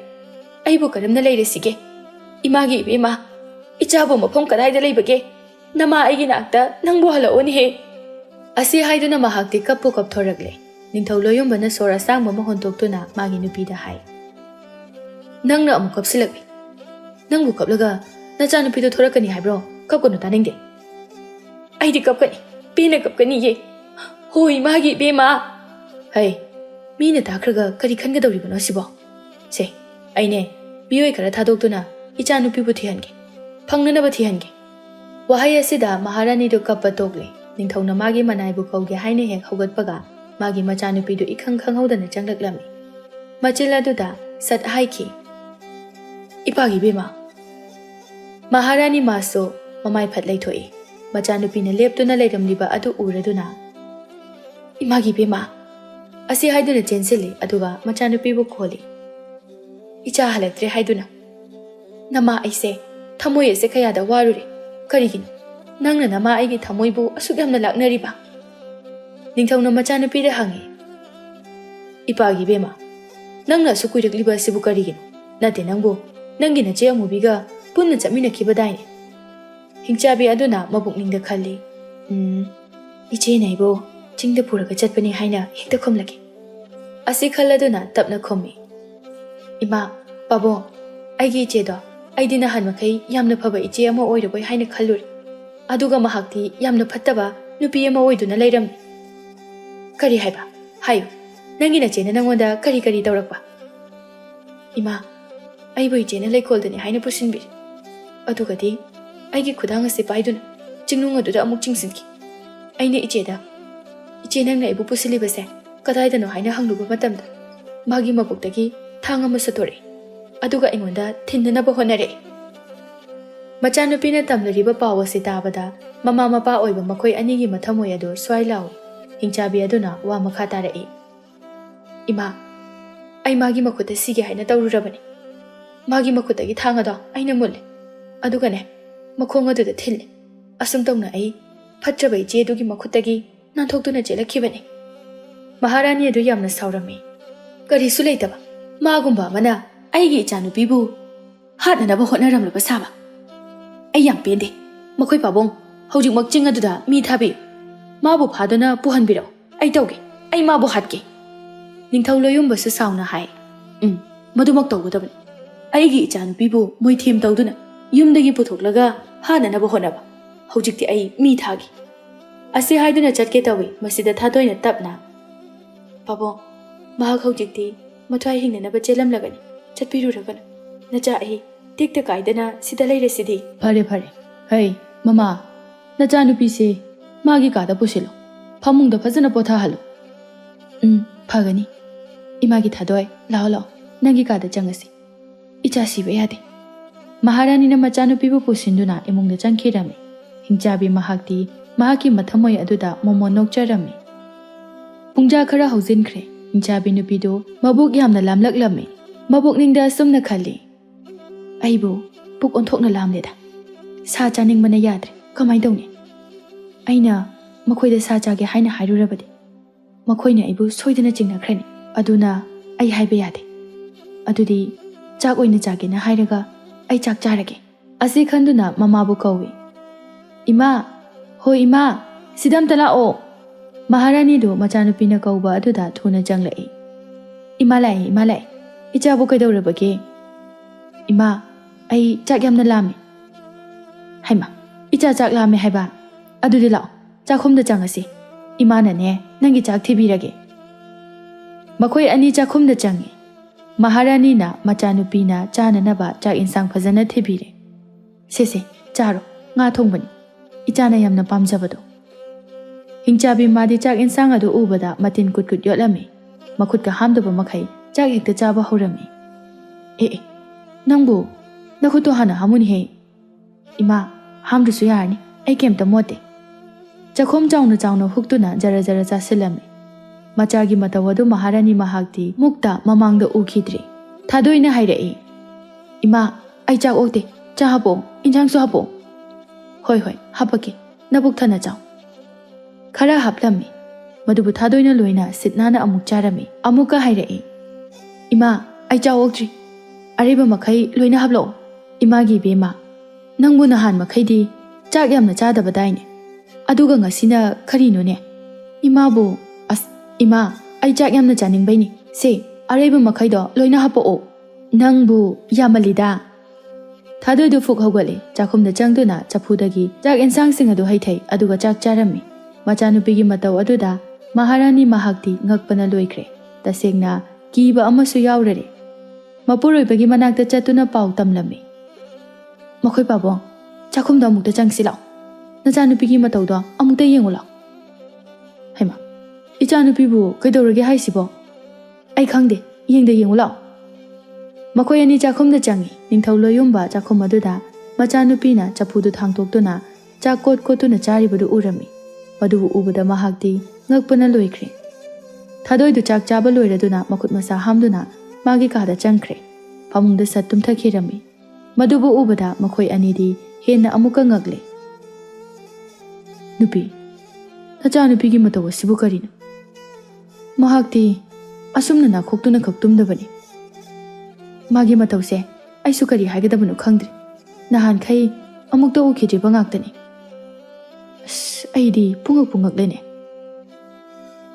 Aibu karamna leiresige. Imagi ibema ichabu mafam kadaida leibage. Nama aigi nakta nangbu halaoni he. Asi haiduna mahakti kappu kapthoragle. Ningthau loyombana sora sangba mahontoktuna magi nupida hai. Nangna amu kapsilagbe. Nangbu kaplaga nachanupido thorakani haibro kapkono taningde. Aidi kapkani pena kapkani ye. Hoi magi bema. Hey, mina takraga kari khangadawribano sibo. Se, aine bioi kara thadoktuna ichanupibu thihange. Phangnanaba thihange. Wahai asida maharani do kappa togle. Ningthauna magi manaibu kauge haine hek hogatpaga magi machanupidu ikhang khanghaudana changlaklami. Machila duda sat haiki. Ipagi bema. Maharani maso mamai phat leithoi. Machanupina leptuna leiramliba adu uraduna. Imagi bema. Asi haiduna chensili aduga machanupibu kholi. Icha halaktre haiduna. Nama aise thamoi ase kayada warure. Karigin. Nangna nama aigi thamoibu asuk yamna laknariba. Ningthauna machanupida hangi. Ipagi bema. Nangna sukuiragliba asibu karigin. Nate nangbu nangi nache amubiga punna chapminakibadaine. Hingchabi aduna mabukningda khalli. Iche naibo chingda puraga chatpani haina hekta khomlaki. Asi khalladuna tapna khommi. Ima, pabo, aigi iche do, aidina hanmakai yamna phaba iche ama oiraboi haina khalluri. Aduga mahakti yamna phattaba nupi ama oiduna leiramni. Kari haiba, hayo, nangi nache na nangonda kari tawrakpa. Ima, aibu iche na leikoldani haina pusinbir. Adugadi, aigi khudang ase paiduna, chingnung aduda amuk chingsinki. Aina iche nangna ibu pusilibase, kadaidano haina hangluba matamda. Magi mabuktagi thang ama satori. Aduga ingonda thindanaba honare. Machanupina tamlariba paw ase tabada, mama mapa oiba makhoi anigi mathamoi adu swai lawi. Hingchabi aduna wa makha tarai. Ima, ai magi makhuta sige haina tawrurabani. Magi makhutagi thangado aina mulle. Adugane makhong aduda thille. Asum tawna ai phatraba iche adugi makhutagi nanthokduna chelakibani. Maharani adu yamna saurami. Karisu leitaba magumba amana aigi ichanupibu hatnanaba hotnaramlaba saba. Ai yam pende makhoi pabong hojikmak ching aduda mi thabi. Mabu phaduna puhanbiro. Ai tawge. Ai mabu hatge. Ningthau loyumbasu sauna hai. Madumak tawgadabani. Aigi ichanupibu moithem tawduna yumdagi puthoklaga hananaba honaba. Hojikti ai mi thagi. Asi haiduna chatke tawi masida thatoina tapna. Pabo, mahak hojikti mathwai hingnanaba chelamlagani. Chatpiruragana. Nacha ai tikta kaidana sida leiresidi. Phare. Hey, mama. Nachanupi se magi kada pusilo. Phamungda phajana potha halu. Phagani. Imagi thadoi lao nangi kada changasi. Icha sibe yade. Maharani na machanupibu pusinduna imungda changkhirami. Hingchabi mahakti mahaki mathamoi aduda momo nokcharami. Pungja khara haujinkre. Hingchabi nupido mabuk yamna lamlaklami. Mabuk ningda sumna khalli. Aibu puk onthokna lamleda. Sa chaningmana yadre. Kamai tawni? Aina makhoida sa chage haina hairurabadi. Makhoina aibu soidana chingnakrani. Aduna ai haiba yade. Adudi chak oina chage na hairaga ai chak charage. ꯑꯁꯤ ꯈꯟꯗꯨꯅ ꯃꯃꯥꯕꯨ ꯀꯧꯏ꯫ ꯏꯃꯥ, ꯍꯣꯏ ꯏꯃꯥ, ꯁꯤꯗ ꯑꯝꯇ ꯂꯥꯛꯑꯣ꯫ ꯃꯍꯥꯔꯥꯅꯤꯗꯨ ꯃꯆꯥꯅꯨꯄꯤꯅ ꯀꯧꯕ ꯑꯗꯨꯗ ꯊꯨꯅ ꯆꯪꯂꯛꯏ꯫ ꯏꯃꯥ ꯂꯥꯛꯑꯦ, ꯏꯃꯥ ꯂꯥꯛꯑꯦ꯫ ꯏꯆꯥꯕꯨ ꯀꯩꯗꯧꯔꯕꯒꯦ? ꯏꯃꯥ, ꯑꯩ ꯆꯥꯛ ꯌꯥꯝꯅ ꯂꯥꯝꯃꯤ꯫ ꯍꯩꯃꯥ, ꯏꯆꯥ ꯆꯥꯛ ꯂꯥꯝꯃꯦ ꯍꯥꯏꯕ? ꯑꯗꯨꯗꯤ ꯂꯥꯛꯑꯣ, ꯆꯥꯛꯈꯨꯝꯗ ꯆꯪꯉꯁꯤ꯫ ꯏꯃꯥꯅꯅꯦ ꯅꯪꯒꯤ ꯆꯥꯛ ꯊꯤꯕꯤꯔꯒꯦ꯫ ꯃꯈꯣꯏ ꯑꯅꯤ ꯆꯥꯛꯈꯨꯝꯗ ꯆꯪꯉꯤ꯫ ꯃꯍꯥꯔꯥꯅꯤꯅ ꯃꯆꯥꯅꯨꯄꯤꯅ ꯆꯥꯅꯅꯕ ꯆꯥꯛ ꯏꯟꯁꯥꯡ ꯐꯖꯅ ꯊꯤꯕꯤꯔꯦ꯫ ꯁꯦ ꯆꯥꯔꯣ, ꯉꯥ ꯊꯣꯡꯕꯅꯤ, ꯏꯆꯥꯅ ꯌꯥꯝꯅ ꯄꯥꯝꯖꯕꯗꯣ꯫ ꯍꯤꯡꯆꯥꯕꯤ ꯃꯥꯗꯤ ꯆꯥꯛ ꯏꯟꯁꯥꯡ ꯑꯗꯨ ꯎꯕꯗ ꯃꯇꯤꯟ ꯀꯨꯠ ꯌꯣꯠꯂꯝꯃꯤ꯫ ꯃꯈꯨꯠꯀ ꯍꯥꯝꯗꯕ ꯃꯈꯩ ꯆꯥꯛ ꯍꯦꯛꯇ ꯆꯥꯕ ꯍꯧꯔꯝꯃꯤ꯫ ꯅꯪꯕꯨ ꯅꯈꯨꯠꯇꯣ ꯍꯥꯟꯅ ꯍꯥꯝꯃꯨꯅꯦꯍꯦ꯫ ꯏꯃꯥ, ꯍꯥꯝꯗ꯭ꯔꯁꯨ ꯌꯥꯔꯅꯤ, ꯑꯩ ꯀꯩꯝꯇ ꯃꯣꯠꯇꯦ꯫ ꯆꯥꯛꯈꯣꯝ ꯆꯥꯎꯅ ꯆꯥꯎꯅ ꯍꯨꯛꯇꯨꯅ ꯖꯔ ꯖꯔ ꯆꯥꯁꯤꯜꯂꯝꯃꯤ꯫ ꯃꯆꯥꯒꯤ ꯃꯇꯧ ꯑꯗꯨ ꯃꯍꯥꯔꯥꯅꯤ ꯃꯍꯥꯛꯇꯤ ꯃꯨꯛꯇ ꯃꯃꯥꯡꯗ ꯎꯈꯤꯗ꯭ꯔꯤ꯫ ꯊꯥꯗꯣꯏꯅ ꯍꯥꯏꯔꯛꯏ, ꯏꯃꯥ, ꯑꯩ ꯆꯥꯛ ꯑꯣꯛꯇꯦ, ꯆꯥ ꯍꯥꯞꯄꯛꯑꯣ, ꯏꯟꯁꯥꯡꯁꯨ ꯍꯥꯞꯄꯛꯑꯣ꯫ ꯍꯣꯏ, ꯍꯥꯞꯄꯛꯀꯦ, ꯅꯕꯨꯛ ꯊꯟꯅ ꯆꯥꯎ꯫ ꯈꯔ ꯍꯥꯞꯂꯝꯃꯤ, ꯃꯗꯨꯕꯨ ꯊꯥꯗꯣꯏꯅ ꯂꯣꯏꯅ ꯁꯤꯠ ꯅꯥꯟꯅ ꯑꯃꯨꯛ ꯆꯥꯔꯝꯃꯤ꯫ ꯑꯃꯨꯛꯀ ꯍꯥꯏꯔꯛꯏ, ꯏꯃꯥ, ꯑꯩ ꯆꯥꯛ ꯑꯣꯛꯇ꯭ꯔꯤ, ꯑꯔꯩꯕ ꯃꯈꯩ ꯂꯣꯏꯅ ꯍꯥꯞꯂꯛꯑꯣ꯫ ꯏꯃꯥꯒꯤ ꯏꯕꯦꯝꯃ, ꯅꯪꯕꯨ ꯅꯍꯥꯟ ꯃꯈꯩꯗꯤ ꯆꯥꯛ ꯌꯥꯝꯅ ꯆꯥꯗꯕꯗꯥꯏꯅꯦ, ꯑꯗꯨꯒ ꯉꯁꯤꯅ ꯀꯔꯤꯅꯣꯅꯦ? ꯏꯃꯥꯕꯨ, ꯑꯁ ꯏꯃꯥ, ꯑꯩ ꯆꯥꯛ ꯌꯥꯝꯅ ꯆꯥꯅꯤꯡꯕꯩꯅꯤ, ꯁꯦ ꯑꯔꯩꯕ ꯃꯈꯩꯗꯣ ꯂꯣꯏꯅ ꯍꯥꯞꯄꯛꯑꯣ꯫ ꯅꯪꯕꯨ ꯌꯥꯝꯃꯜꯂꯤꯗ꯫ ꯊꯥꯗꯣꯏꯗꯨ ꯐꯨꯛ ꯍꯧꯒꯠꯂꯤ, ꯆꯥꯛꯈꯨꯝꯗ ꯆꯪꯗꯨꯅ ꯆꯐꯨꯗꯒꯤ ꯆꯥꯛ ꯏꯟꯁꯥꯡꯁꯤꯡ ꯑꯗꯨ ꯍꯩꯊꯩ, ꯑꯗꯨꯒ ꯆꯥꯛ ꯆꯥꯔꯝꯃꯤ꯫ ꯃꯆꯥꯅꯨꯄꯤꯒꯤ ꯃꯇꯧ ꯑꯗꯨꯗ ꯃꯍꯥꯔꯥꯅꯤ ꯃꯍꯥꯛꯇꯤ ꯉꯛꯄꯅ ꯂꯣꯏꯈ꯭ꯔꯦ, ꯇꯁꯦꯡꯅ ꯀꯤꯕ ꯑꯃꯁꯨ ꯌꯥꯎꯔꯔꯦ꯫ ꯃꯄꯨꯔꯣꯏꯕꯒꯤ ꯃꯅꯥꯛꯇ ꯆꯠꯇꯨꯅ ꯄꯥꯎ ꯇꯝꯂꯝꯃꯤ꯫ ꯃꯈꯣꯏ ꯄꯥꯕꯨꯡ, ꯆꯥꯛꯈꯨꯝꯗ ꯑꯃꯨꯛꯇ ꯆꯪꯁꯤ ꯂꯥꯛꯑꯣ, ꯅꯆꯥꯅꯨꯄꯤꯒꯤ ꯃꯇꯧꯗꯣ ꯑꯃꯨꯛꯇ ꯌꯦꯡꯉꯨ ꯂꯥꯛꯑꯣ꯫ ꯍꯩꯃꯥ, ꯏꯆꯥꯅꯨꯄꯤꯕꯨ ꯀꯩꯗꯧꯔꯒꯦ ꯍꯥꯏꯁꯤꯕꯣ? ꯑꯩ ꯈꯪꯗꯦ, ꯌꯦꯡꯉꯨ ꯂꯥꯛꯑꯣ꯫ ꯃꯈꯣꯏ ꯑꯅꯤ ꯆꯥꯛꯈꯨꯝꯗ ꯆꯪꯉꯤ꯫ ꯅꯤꯡꯊꯧ ꯂꯣꯌꯨꯝꯕ ꯆꯥꯛꯈꯨꯝ ꯑꯗꯨꯗ ꯃꯆꯥꯅꯨꯄꯤꯅ ꯆꯐꯨꯗꯨ ꯊꯥꯡꯇꯣꯛꯇꯨꯅ ꯆꯥꯛ ꯀꯣꯠꯇꯨꯅ ꯆꯥꯔꯤꯕꯗꯨ ꯎꯔꯝꯃꯤ꯫ ꯃꯗꯨꯕꯨ ꯎꯕꯗ ꯃꯍꯥꯛꯇꯤ ꯉꯛꯄꯅ ꯂꯣꯏꯈ꯭ꯔꯦ꯫ ꯊꯥꯗꯣꯏꯗꯨ ꯆꯥꯛ ꯆꯥꯕ ꯂꯣꯏꯔꯗꯨꯅ ꯃꯈꯨꯠ ꯃꯁꯥ ꯍꯥꯝꯗꯨꯅ ꯃꯥꯒꯤ ꯀꯥꯗ ꯆꯪꯈ꯭ꯔꯦ꯫ ꯐꯃꯨꯡꯗ ꯁꯠ ꯇꯨꯝꯊꯈꯤꯔꯝꯃꯤ꯫ ꯃꯗꯨꯕꯨ ꯎꯕꯗ ꯃꯈꯣꯏ ꯑꯅꯤꯗꯤ ꯍꯦꯟꯅ ꯑꯃꯨꯛꯀ ꯉꯛꯂꯦ꯫ ꯅꯨꯄꯤ, ꯅꯆꯥꯅꯨꯄꯤꯒꯤ ꯃꯇꯧ ꯑꯁꯤꯕꯨ ꯀꯔꯤꯅꯣ? ꯃꯍꯥꯛꯇꯤ ꯑꯁꯨꯝꯅ ꯅꯥꯈꯣꯛꯇꯨꯅ ꯈꯛ ꯇꯨꯝꯗꯕꯅꯤ꯫ ꯃꯥꯒꯤ ꯃꯇꯧꯁꯦ ꯑꯩꯁꯨ ꯀꯔꯤ ꯍꯥꯏꯒꯗꯕꯅꯣ ꯈꯪꯗ꯭ꯔꯦ, ꯅꯍꯥꯟꯈꯩ ꯑꯃꯨꯛꯇ ꯎꯈꯤꯗ꯭ꯔꯤꯕ ꯉꯥꯛꯇꯅꯤ꯫ ꯑꯁ, ꯑꯩꯗꯤ ꯄꯨꯡꯉꯛꯄꯨ ꯉꯛꯂꯦꯅꯦ꯫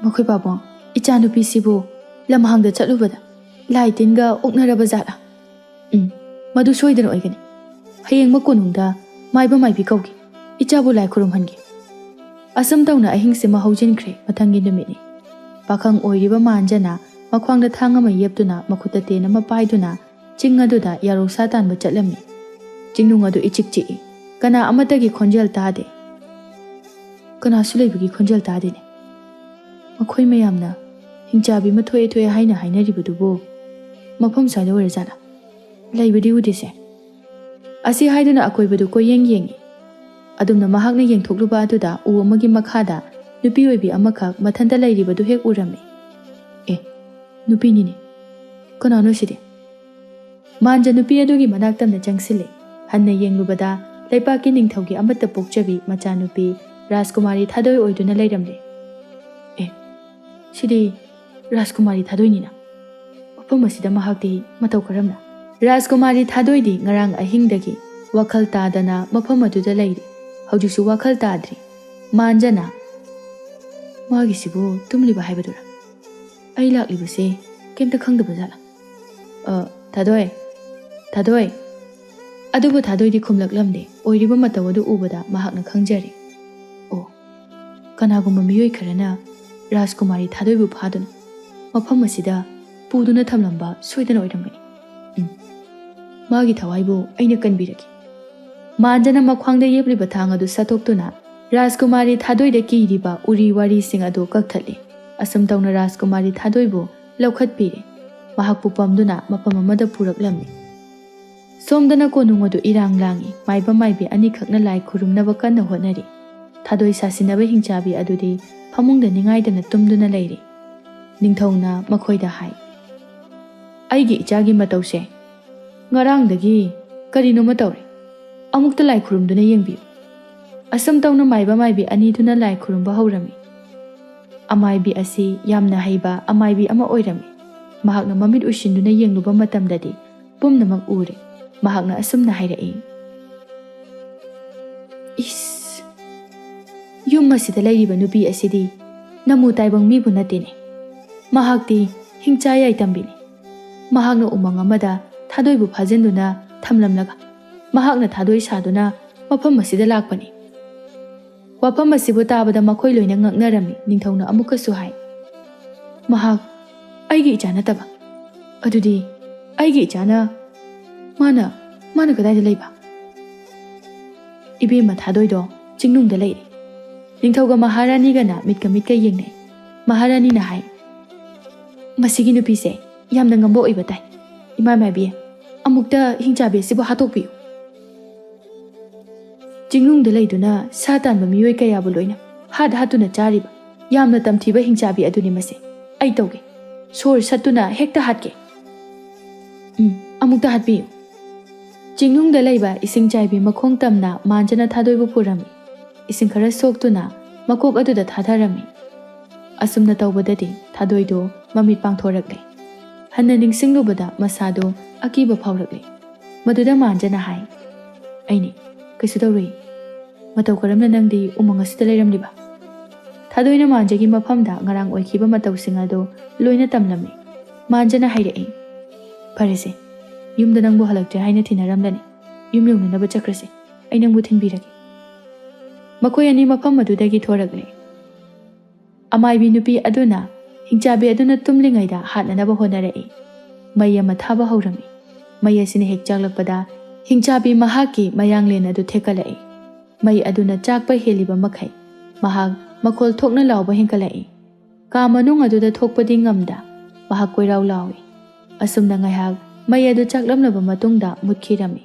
ꯃꯈꯣꯏ ꯄꯥꯕꯨꯡ, ꯏꯆꯥꯅꯨꯄꯤꯁꯤꯕꯨ ꯂꯝꯍꯥꯡꯗ ꯆꯠꯂꯨꯕꯗ ꯂꯥꯏ ꯇꯤꯟꯒ ꯑꯣꯛꯅꯔꯕ ꯖꯥꯠꯂꯥ? ꯃꯗꯨ ꯁꯣꯏꯗꯅ ꯑꯣꯏꯒꯅꯤ꯫ ꯍꯌꯦꯡꯃꯛ ꯀꯣꯅꯨꯡꯗ ꯃꯥꯏꯕ ꯃꯥꯏꯕꯤ ꯀꯧꯒꯦ, ꯏꯆꯥꯕꯨ ꯂꯥꯏ ꯈꯨꯔꯨꯝꯍꯟꯒꯦ꯫ ꯑꯁꯨꯝ ꯇꯧꯅ ꯑꯍꯤꯡꯁꯤꯃ ꯍꯧꯖꯤꯟꯈ꯭ꯔꯦ꯫ ꯃꯊꯪꯒꯤ ꯅꯨꯃꯤꯠꯅꯤ꯫ ꯄꯥꯈꯪ ꯑꯣꯏꯔꯤꯕ ꯃꯥꯟꯖꯅ ꯃꯈ꯭ꯋꯥꯡꯗ ꯊꯥꯡ ꯑꯃ ꯌꯦꯞꯇꯨꯅ ꯃꯈꯨꯠꯇ ꯇꯦꯟ ꯑꯃ ꯄꯥꯏꯗꯨꯅ ꯆꯤꯡ ꯑꯗꯨꯗ ꯌꯥꯔꯧꯁꯥ ꯇꯥꯟꯕ ꯆꯠꯂꯝꯃꯤ꯫ ꯆꯤꯡꯅꯨꯡ ꯑꯗꯨ ꯏꯆꯤꯛ ꯆꯤꯛꯏ꯫ ꯀꯅꯥ ꯑꯃꯠꯇꯒꯤ ꯈꯣꯟꯖꯦꯜ ꯇꯥꯗꯦ꯫ ꯀꯅꯥꯁꯨ ꯂꯩꯕꯒꯤ ꯈꯣꯟꯖꯦꯜ ꯇꯥꯗꯦꯅꯦ꯫ ꯃꯈꯣꯏ ꯃꯌꯥꯝꯅ ꯍꯤꯡꯆꯥꯕꯤ ꯑꯃ ꯊꯣꯛꯑꯦ ꯍꯥꯏꯅ ꯍꯥꯏꯅꯔꯤꯕꯗꯨꯕꯨ ꯃꯐꯝ ꯁ꯭ꯋꯥꯏꯗ ꯑꯣꯏꯔꯖꯥꯠꯂꯥ? ꯂꯩꯕꯗꯤ ꯎꯗꯦꯁꯦ꯫ ꯑꯁꯤ ꯍꯥꯏꯗꯨꯅ ꯑꯀꯣꯏꯕꯗꯨ ꯀꯣꯏꯌꯦꯡ ꯌꯦꯡꯉꯤ꯫ ꯑꯗꯨꯝꯅ ꯃꯍꯥꯛꯅ ꯌꯦꯡꯊꯣꯛꯂꯨꯕ ꯑꯗꯨꯗ ꯎ ꯑꯃꯒꯤ ꯃꯈꯥꯗ ꯅꯨꯄꯤ ꯑꯣꯏꯕꯤ ꯑꯃꯈꯛ ꯃꯊꯟꯇ ꯂꯩꯔꯤꯕꯗꯨ ꯍꯦꯛ ꯎꯔꯝꯃꯤ꯫ ꯅꯨꯄꯤꯅꯤꯅꯦ, ꯀꯅꯥꯅꯣ ꯁꯤꯗꯤ? ꯃꯥꯟꯖ ꯅꯨꯄꯤ ꯑꯗꯨꯒꯤ ꯃꯅꯥꯛ ꯇꯝꯅ ꯆꯪꯁꯤꯜꯂꯤ꯫ ꯍꯟꯅ ꯌꯦꯡꯂꯨꯕꯗ ꯂꯩꯄꯥꯛꯀꯤ ꯅꯤꯡꯊꯧꯒꯤ ꯑꯃꯠꯇ ꯄꯣꯛꯆꯕꯤ ꯃꯆꯥꯅꯨꯄꯤ ꯔꯥꯖꯀꯨꯃꯥꯔꯤ ꯊꯥꯗꯣꯏ ꯑꯣꯏꯗꯨꯅ ꯂꯩꯔꯝꯂꯦ꯫ ꯁꯤꯗꯤ ꯔꯥꯖꯀꯨꯃꯥꯔꯤ ꯊꯥꯗꯣꯏꯅꯤꯅ꯫ ꯃꯐꯝ ꯑꯁꯤꯗ ꯃꯍꯥꯛꯇꯤ ꯃꯇꯧ ꯀꯔꯝꯅ? ꯔꯥꯖꯀꯨꯃꯥꯔꯤ ꯊꯥꯗꯣꯏꯗꯤ ꯉꯔꯥꯡ ꯑꯍꯤꯡꯗꯒꯤ ꯋꯥꯈꯜ ꯇꯥꯗꯅ ꯃꯐꯝ ꯑꯗꯨꯗ ꯂꯩꯔꯤ꯫ ꯍꯧꯖꯤꯛꯁꯨ ꯋꯥꯈꯜ ꯇꯥꯗ꯭ꯔꯤ꯫ ꯃꯥꯟꯖꯅ, ꯃꯥꯒꯤꯁꯤꯕꯨ ꯇꯨꯝꯂꯤꯕ ꯍꯥꯏꯕꯗꯨꯔꯥ? ꯑꯩ ꯂꯥꯛꯂꯤꯕꯁꯦ ꯀꯩꯝꯇ ꯈꯪꯗꯕ ꯖꯥꯠꯂꯥ? ꯊꯥꯗꯣꯏ꯫ ꯑꯗꯨꯕꯨ ꯊꯥꯗꯣꯏꯗꯤ ꯈꯨꯝꯂꯛꯂꯝꯗꯦ꯫ ꯑꯣꯏꯔꯤꯕ ꯃꯇꯧ ꯑꯗꯨ ꯎꯕꯗ ꯃꯍꯥꯛꯅ ꯈꯪꯖꯔꯦ꯫ ꯀꯅꯥꯒꯨꯝꯕ ꯃꯤꯑꯣꯏ ꯈꯔꯅ ꯔꯥꯖꯀꯨꯃꯥꯔꯤ ꯊꯥꯗꯣꯏꯕꯨ ꯐꯥꯗꯨꯅ ꯃꯐꯝ ꯑꯁꯤꯗ ꯄꯨꯗꯨꯅ ꯊꯝꯂꯝꯕ ꯁꯣꯏꯗꯅ ꯑꯣꯏꯔꯝꯒꯅꯤ꯫ ꯃꯥꯒꯤ ꯊꯋꯥꯏꯕꯨ ꯑꯩꯅ ꯀꯟꯕꯤꯔꯒꯦ꯫ ꯃꯥꯟꯖꯅ ꯃꯈ꯭ꯋꯥꯡꯗ ꯌꯦꯞꯂꯤꯕ ꯊꯥꯡ ꯑꯗꯨ ꯁꯠꯇꯣꯛꯇꯨꯅ ꯔꯥꯖꯀꯨꯃꯥꯔꯤ ꯊꯥꯗꯣꯏꯗ ꯀꯤꯔꯤꯕ ꯎꯔꯤ ꯋꯥꯔꯤꯁꯤꯡ ꯑꯗꯨ ꯀꯛꯊꯠꯂꯤ꯫ ꯑꯁꯨꯝ ꯇꯧꯅ ꯔꯥꯖꯀꯨꯃꯥꯔꯤ ꯊꯥꯗꯣꯏꯕꯨ ꯂꯧꯈꯠꯄꯤꯔꯦ꯫ ꯃꯍꯥꯛꯄꯨ ꯄꯝꯗꯨꯅ ꯃꯐꯝ ꯑꯃꯗ ꯄꯨꯔꯛꯂꯝꯃꯤ꯫ ꯁꯣꯝꯗꯅ ꯀꯣꯅꯨꯡ ꯑꯗꯨ ꯏꯔꯥꯡ ꯂꯥꯡꯏ꯫ ꯃꯥꯏꯕ ꯃꯥꯏꯕꯤ ꯑꯅꯤꯈꯛꯅ ꯂꯥꯏ ꯈꯨꯔꯨꯝꯅꯕ ꯀꯟꯅ ꯍꯣꯠꯅꯔꯤ꯫ ꯊꯥꯗꯣꯏ ꯁꯥꯁꯤꯟꯅꯕ ꯍꯤꯡꯆꯥꯕꯤ ꯑꯗꯨꯗꯤ ꯐꯃꯨꯡꯗ ꯅꯤꯡꯉꯥꯏꯗꯅ ꯇꯨꯝꯗꯨꯅ ꯂꯩꯔꯤ꯫ ꯅꯤꯡꯊꯧꯅ ꯃꯈꯣꯏꯗ ꯍꯥꯏ, ꯑꯩꯒꯤ ꯏꯆꯥꯒꯤ ꯃꯇꯧꯁꯦ ꯉꯔꯥꯡꯗꯒꯤ ꯀꯔꯤꯅꯣꯃ ꯇꯧꯔꯦ꯫ ꯑꯃꯨꯛꯇ ꯂꯥꯏ ꯈꯨꯔꯨꯝꯗꯨꯅ ꯌꯦꯡꯕꯤꯌꯨ꯫ ꯑꯁꯨꯝ ꯇꯧꯅ ꯃꯥꯏꯕ ꯃꯥꯏꯕꯤ ꯑꯅꯤꯗꯨꯅ ꯂꯥꯏ ꯈꯨꯔꯨꯝꯕ ꯍꯧꯔꯝꯃꯤ꯫ ꯑꯃꯥꯏꯕꯤ ꯑꯁꯤ ꯌꯥꯝꯅ ꯍꯩꯕ ꯑꯃꯥꯏꯕꯤ ꯑꯃ ꯑꯣꯏꯔꯝꯃꯤ꯫ ꯃꯍꯥꯛꯅ ꯃꯃꯤꯠ ꯎꯏꯁꯤꯟꯗꯨꯅ ꯌꯦꯡꯂꯨꯕ ꯃꯇꯝꯗꯗꯤ ꯄꯨꯝꯅꯃꯛ ꯎꯔꯦ꯫ ꯃꯍꯥꯛꯅ ꯑꯁꯨꯝꯅ ꯍꯥꯏꯔꯛꯏ, ꯌꯨꯝ ꯑꯁꯤꯗ ꯂꯩꯔꯤꯕ ꯅꯨꯄꯤ ꯑꯁꯤꯗꯤ ꯅꯃꯨ ꯇꯥꯏꯕꯪ ꯃꯤꯕꯨ ꯅꯠꯇꯦꯅꯦ꯫ ꯃꯍꯥꯛꯇꯤ ꯍꯤꯡꯆꯥ ꯌꯥꯏꯇꯝꯕꯤꯅꯤ꯫ ꯃꯍꯥꯛꯅ ꯎꯃꯪ ꯑꯃꯗ ꯊꯥꯗꯣꯏꯕꯨ ꯐꯥꯖꯤꯟꯗꯨꯅ ꯊꯝꯂꯝꯂꯒ ꯃꯍꯥꯛꯅ ꯊꯥꯗꯣꯏ ꯁꯥꯗꯨꯅ ꯃꯐꯝ ꯑꯁꯤꯗ ꯂꯥꯛꯄꯅꯤ꯫ ꯋꯥꯐꯝ ꯑꯁꯤꯕꯨ ꯇꯥꯕꯗ ꯃꯈꯣꯏ ꯂꯣꯏꯅ ꯉꯛꯅꯔꯝꯃꯤ꯫ ꯅꯤꯡꯊꯧꯅ ꯑꯃꯨꯛꯀꯁꯨ ꯍꯥꯏ, ꯃꯍꯥꯛ ꯑꯩꯒꯤ ꯏꯆꯥ ꯅꯠꯇꯕ? ꯑꯗꯨꯗꯤ ꯑꯩꯒꯤ ꯏꯆꯥꯅ ꯃꯥꯅ ꯀꯗꯥꯏꯗ ꯂꯩꯕ? ꯏꯕꯦꯝꯃ ꯊꯥꯗꯣꯏꯗꯣ ꯆꯤꯡꯅꯨꯡꯗ ꯂꯩꯔꯤ꯫ ꯅꯤꯡꯊꯧꯒ ꯃꯍꯥꯔꯥꯅꯤꯒꯅ ꯃꯤꯠꯀ ꯌꯦꯡꯅꯩ꯫ ꯃꯍꯥꯔꯥꯅꯤꯅ ꯍꯥꯏ, ꯃꯁꯤꯒꯤ ꯅꯨꯄꯤꯁꯦ ꯌꯥꯝꯅ ꯉꯝꯕ ꯑꯣꯏꯕ ꯇꯥꯏ꯫ ꯏꯃꯥ ꯃꯥꯏꯕꯤ, ꯑꯃꯨꯛꯇ ꯍꯤꯡꯆꯥꯕꯤ ꯑꯁꯤꯕꯨ ꯍꯥꯠꯇꯣꯛꯄꯤꯌꯨ꯫ ꯆꯤꯡꯅꯨꯡꯗ ꯂꯩꯗꯨꯅ ꯁꯥ ꯇꯥꯟꯕ ꯃꯤꯑꯣꯏ ꯀꯌꯥꯕꯨ ꯂꯣꯏꯅ ꯍꯥꯠꯇꯨꯅ ꯆꯥꯔꯤꯕ ꯌꯥꯝꯅ ꯇꯝꯊꯤꯕ ꯍꯤꯡꯆꯥꯕꯤ ꯑꯗꯨꯅꯤ ꯃꯁꯦ꯫ ꯑꯩ ꯇꯧꯒꯦ, ꯁꯣꯔ ꯁꯠꯇꯨꯅ ꯍꯦꯛꯇ ꯍꯥꯠꯀꯦ꯫ ꯑꯃꯨꯛꯇ ꯍꯥꯠꯄꯤꯌꯨ꯫ ꯆꯤꯡꯅꯨꯡꯗ ꯂꯩꯕ ꯏꯁꯤꯡ ꯆꯥꯏꯕꯤ ꯃꯈꯣꯡ ꯇꯝꯅ ꯃꯥꯟꯖꯅ ꯊꯥꯗꯣꯏꯕꯨ ꯄꯨꯔꯝꯃꯤ꯫ ꯏꯁꯤꯡ ꯈꯔ ꯁꯣꯛꯇꯨꯅ ꯃꯀꯣꯛ ꯑꯗꯨꯗ ꯊꯥꯊꯔꯝꯃꯤ꯫ ꯑꯁꯨꯝꯅ ꯇꯧꯕꯗꯗꯤ ꯊꯥꯗꯣꯏꯗꯨ ꯃꯃꯤꯠ ꯄꯥꯡꯊꯣꯔꯛꯂꯦ꯫ ꯍꯟꯅ ꯅꯤꯡꯁꯤꯡꯂꯨꯕꯗ ꯃꯁꯥꯗꯨ ꯑꯀꯤꯕ ꯐꯥꯎꯔꯛꯂꯦ꯫ ꯃꯗꯨꯗ ꯃꯥꯟꯖꯅ ꯍꯥꯏ, ꯑꯩꯅꯦ, ꯀꯩꯁꯨ ꯇꯧꯔꯣꯏ꯫ ꯃꯇꯧ ꯀꯔꯝꯅ ꯅꯪꯗꯤ ꯎꯃꯪ ꯑꯁꯤꯗ ꯂꯩꯔꯝꯂꯤꯕ? ꯊꯥꯗꯣꯏꯅ ꯃꯥꯟꯖꯒꯤ ꯃꯐꯝꯗ ꯉꯔꯥꯡ ꯑꯣꯏꯈꯤꯕ ꯃꯇꯧꯁꯤꯡ ꯑꯗꯨ ꯂꯣꯏꯅ ꯇꯝꯂꯝꯃꯤ꯫ ꯃꯥꯟꯖꯅ ꯍꯥꯏꯔꯛꯏ, ꯐꯔꯦꯁꯦ, ꯌꯨꯝꯗ ꯅꯪꯕꯨ ꯍꯜꯂꯛꯇ꯭ꯔꯦ ꯍꯥꯏꯅ ꯊꯤꯅꯔꯝꯂꯅꯤ꯫ ꯌꯨꯝ ꯌꯧꯅꯅꯕ ꯆꯠꯈ꯭ꯔꯁꯦ, ꯑꯩ ꯅꯪꯕꯨ ꯊꯤꯟꯕꯤꯔꯒꯦ꯫ ꯃꯈꯣꯏ ꯑꯅꯤ ꯃꯐꯝ ꯑꯗꯨꯗꯒꯤ ꯊꯣꯔꯛꯂꯦ꯫ ꯑꯃꯥꯏꯕꯤ ꯅꯨꯄꯤ ꯑꯗꯨꯅ ꯍꯤꯡꯆꯥꯕꯤ ꯑꯗꯨꯅ ꯇꯨꯝꯂꯤꯉꯩꯗ ꯍꯥꯠꯅꯅꯕ ꯍꯣꯠꯅꯔꯛꯏ꯫ ꯃꯩ ꯑꯃ ꯊꯥꯕ ꯍꯧꯔꯝꯃꯤ꯫ ꯃꯩ ꯑꯁꯤꯅ ꯍꯦꯛ ꯆꯥꯛꯂꯛꯄꯗ ꯍꯤꯡꯆꯥꯕꯤ ꯃꯍꯥꯛꯀꯤ ꯃꯌꯥꯡꯂꯦꯟ ꯑꯗꯨ ꯊꯦꯛꯀꯠꯂꯛꯏ꯫ ꯃꯩ ꯑꯗꯨꯅ ꯆꯥꯛꯄ ꯍꯦꯜꯂꯤꯕ ꯃꯈꯩ ꯃꯍꯥꯛ ꯃꯈꯣꯜ ꯊꯣꯛꯅ ꯂꯥꯎꯕ ꯍꯦꯟꯒꯠꯂꯛꯏ꯫ ꯀꯥ ꯃꯅꯨꯡ ꯑꯗꯨꯗ ꯊꯣꯛꯄꯗꯤ ꯉꯝꯗ ꯃꯍꯥꯛ ꯀꯣꯏꯔꯥꯎ ꯂꯥꯎꯏ꯫ ꯑꯁꯨꯝꯅ ꯉꯥꯏꯍꯥꯛ ꯃꯩ ꯑꯗꯨ ꯆꯥꯛꯂꯝꯂꯕ ꯃꯇꯨꯡꯗ ꯃꯨꯠꯈꯤꯔꯝꯃꯤ꯫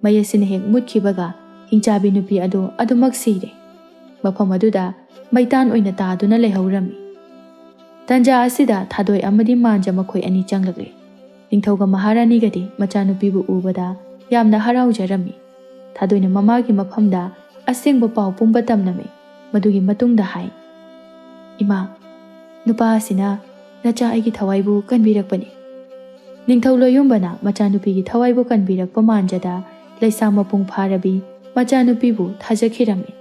ꯃꯩ ꯑꯁꯤꯅ ꯍꯦꯛ ꯃꯨꯠꯈꯤꯕꯒ ꯍꯤꯡꯆꯥꯕꯤ ꯅꯨꯄꯤ ꯑꯗꯨ ꯑꯗꯨꯃꯛ ꯁꯤꯔꯦ꯫ ꯃꯐꯝ ꯑꯗꯨꯗ ꯃꯩꯇꯥꯟ ꯑꯣꯏꯅ ꯇꯥꯗꯨꯅ ꯂꯩꯍꯧꯔꯝꯃꯤ꯫ ꯇꯟꯖꯥ ꯑꯁꯤꯗ ꯊꯥꯗꯣꯏ ꯑꯃꯗꯤ ꯃꯥꯟꯖ ꯃꯈꯣꯏ ꯑꯅꯤ ꯆꯪꯂꯛꯂꯦ꯫ ꯅꯤꯡꯊꯧꯒ ꯃꯍꯥꯔꯥꯅꯤꯒꯗꯤ ꯃꯆꯥꯅꯨꯄꯤꯕꯨ ꯎꯕꯗ ꯌꯥꯝꯅ ꯍꯔꯥꯎꯖꯔꯝꯃꯤ꯫ ꯊꯥꯗꯣꯏꯅ ꯃꯃꯥꯒꯤ ꯃꯐꯝꯗ ꯑꯁꯦꯡꯕ ꯄꯥꯎ ꯄꯨꯝꯕ ꯇꯝꯂꯝꯃꯤ꯫ ꯃꯗꯨꯒꯤ ꯃꯇꯨꯡꯗ ꯍꯥꯏ, ꯏꯃꯥ, ꯅꯨꯄꯥ ꯑꯁꯤꯅ ꯅꯆꯥ ꯑꯩꯒꯤ ꯊꯋꯥꯏꯕꯨ ꯀꯟꯕꯤꯔꯛꯄꯅꯤ꯫ ꯅꯤꯡꯊꯧ ꯂꯣꯌꯨꯝꯕꯅ ꯃꯆꯥꯅꯨꯄꯤꯒꯤ ꯊꯋꯥꯏꯕꯨ ꯀꯟꯕꯤꯔꯛꯄ ꯃꯥꯟꯖꯗ ꯂꯩꯁꯥ ꯃꯄꯨꯡ ꯐꯥꯔꯕꯤ ꯃꯆꯥꯅꯨꯄꯤꯕꯨ ꯊꯥꯖꯈꯤꯔꯝꯃꯤ꯫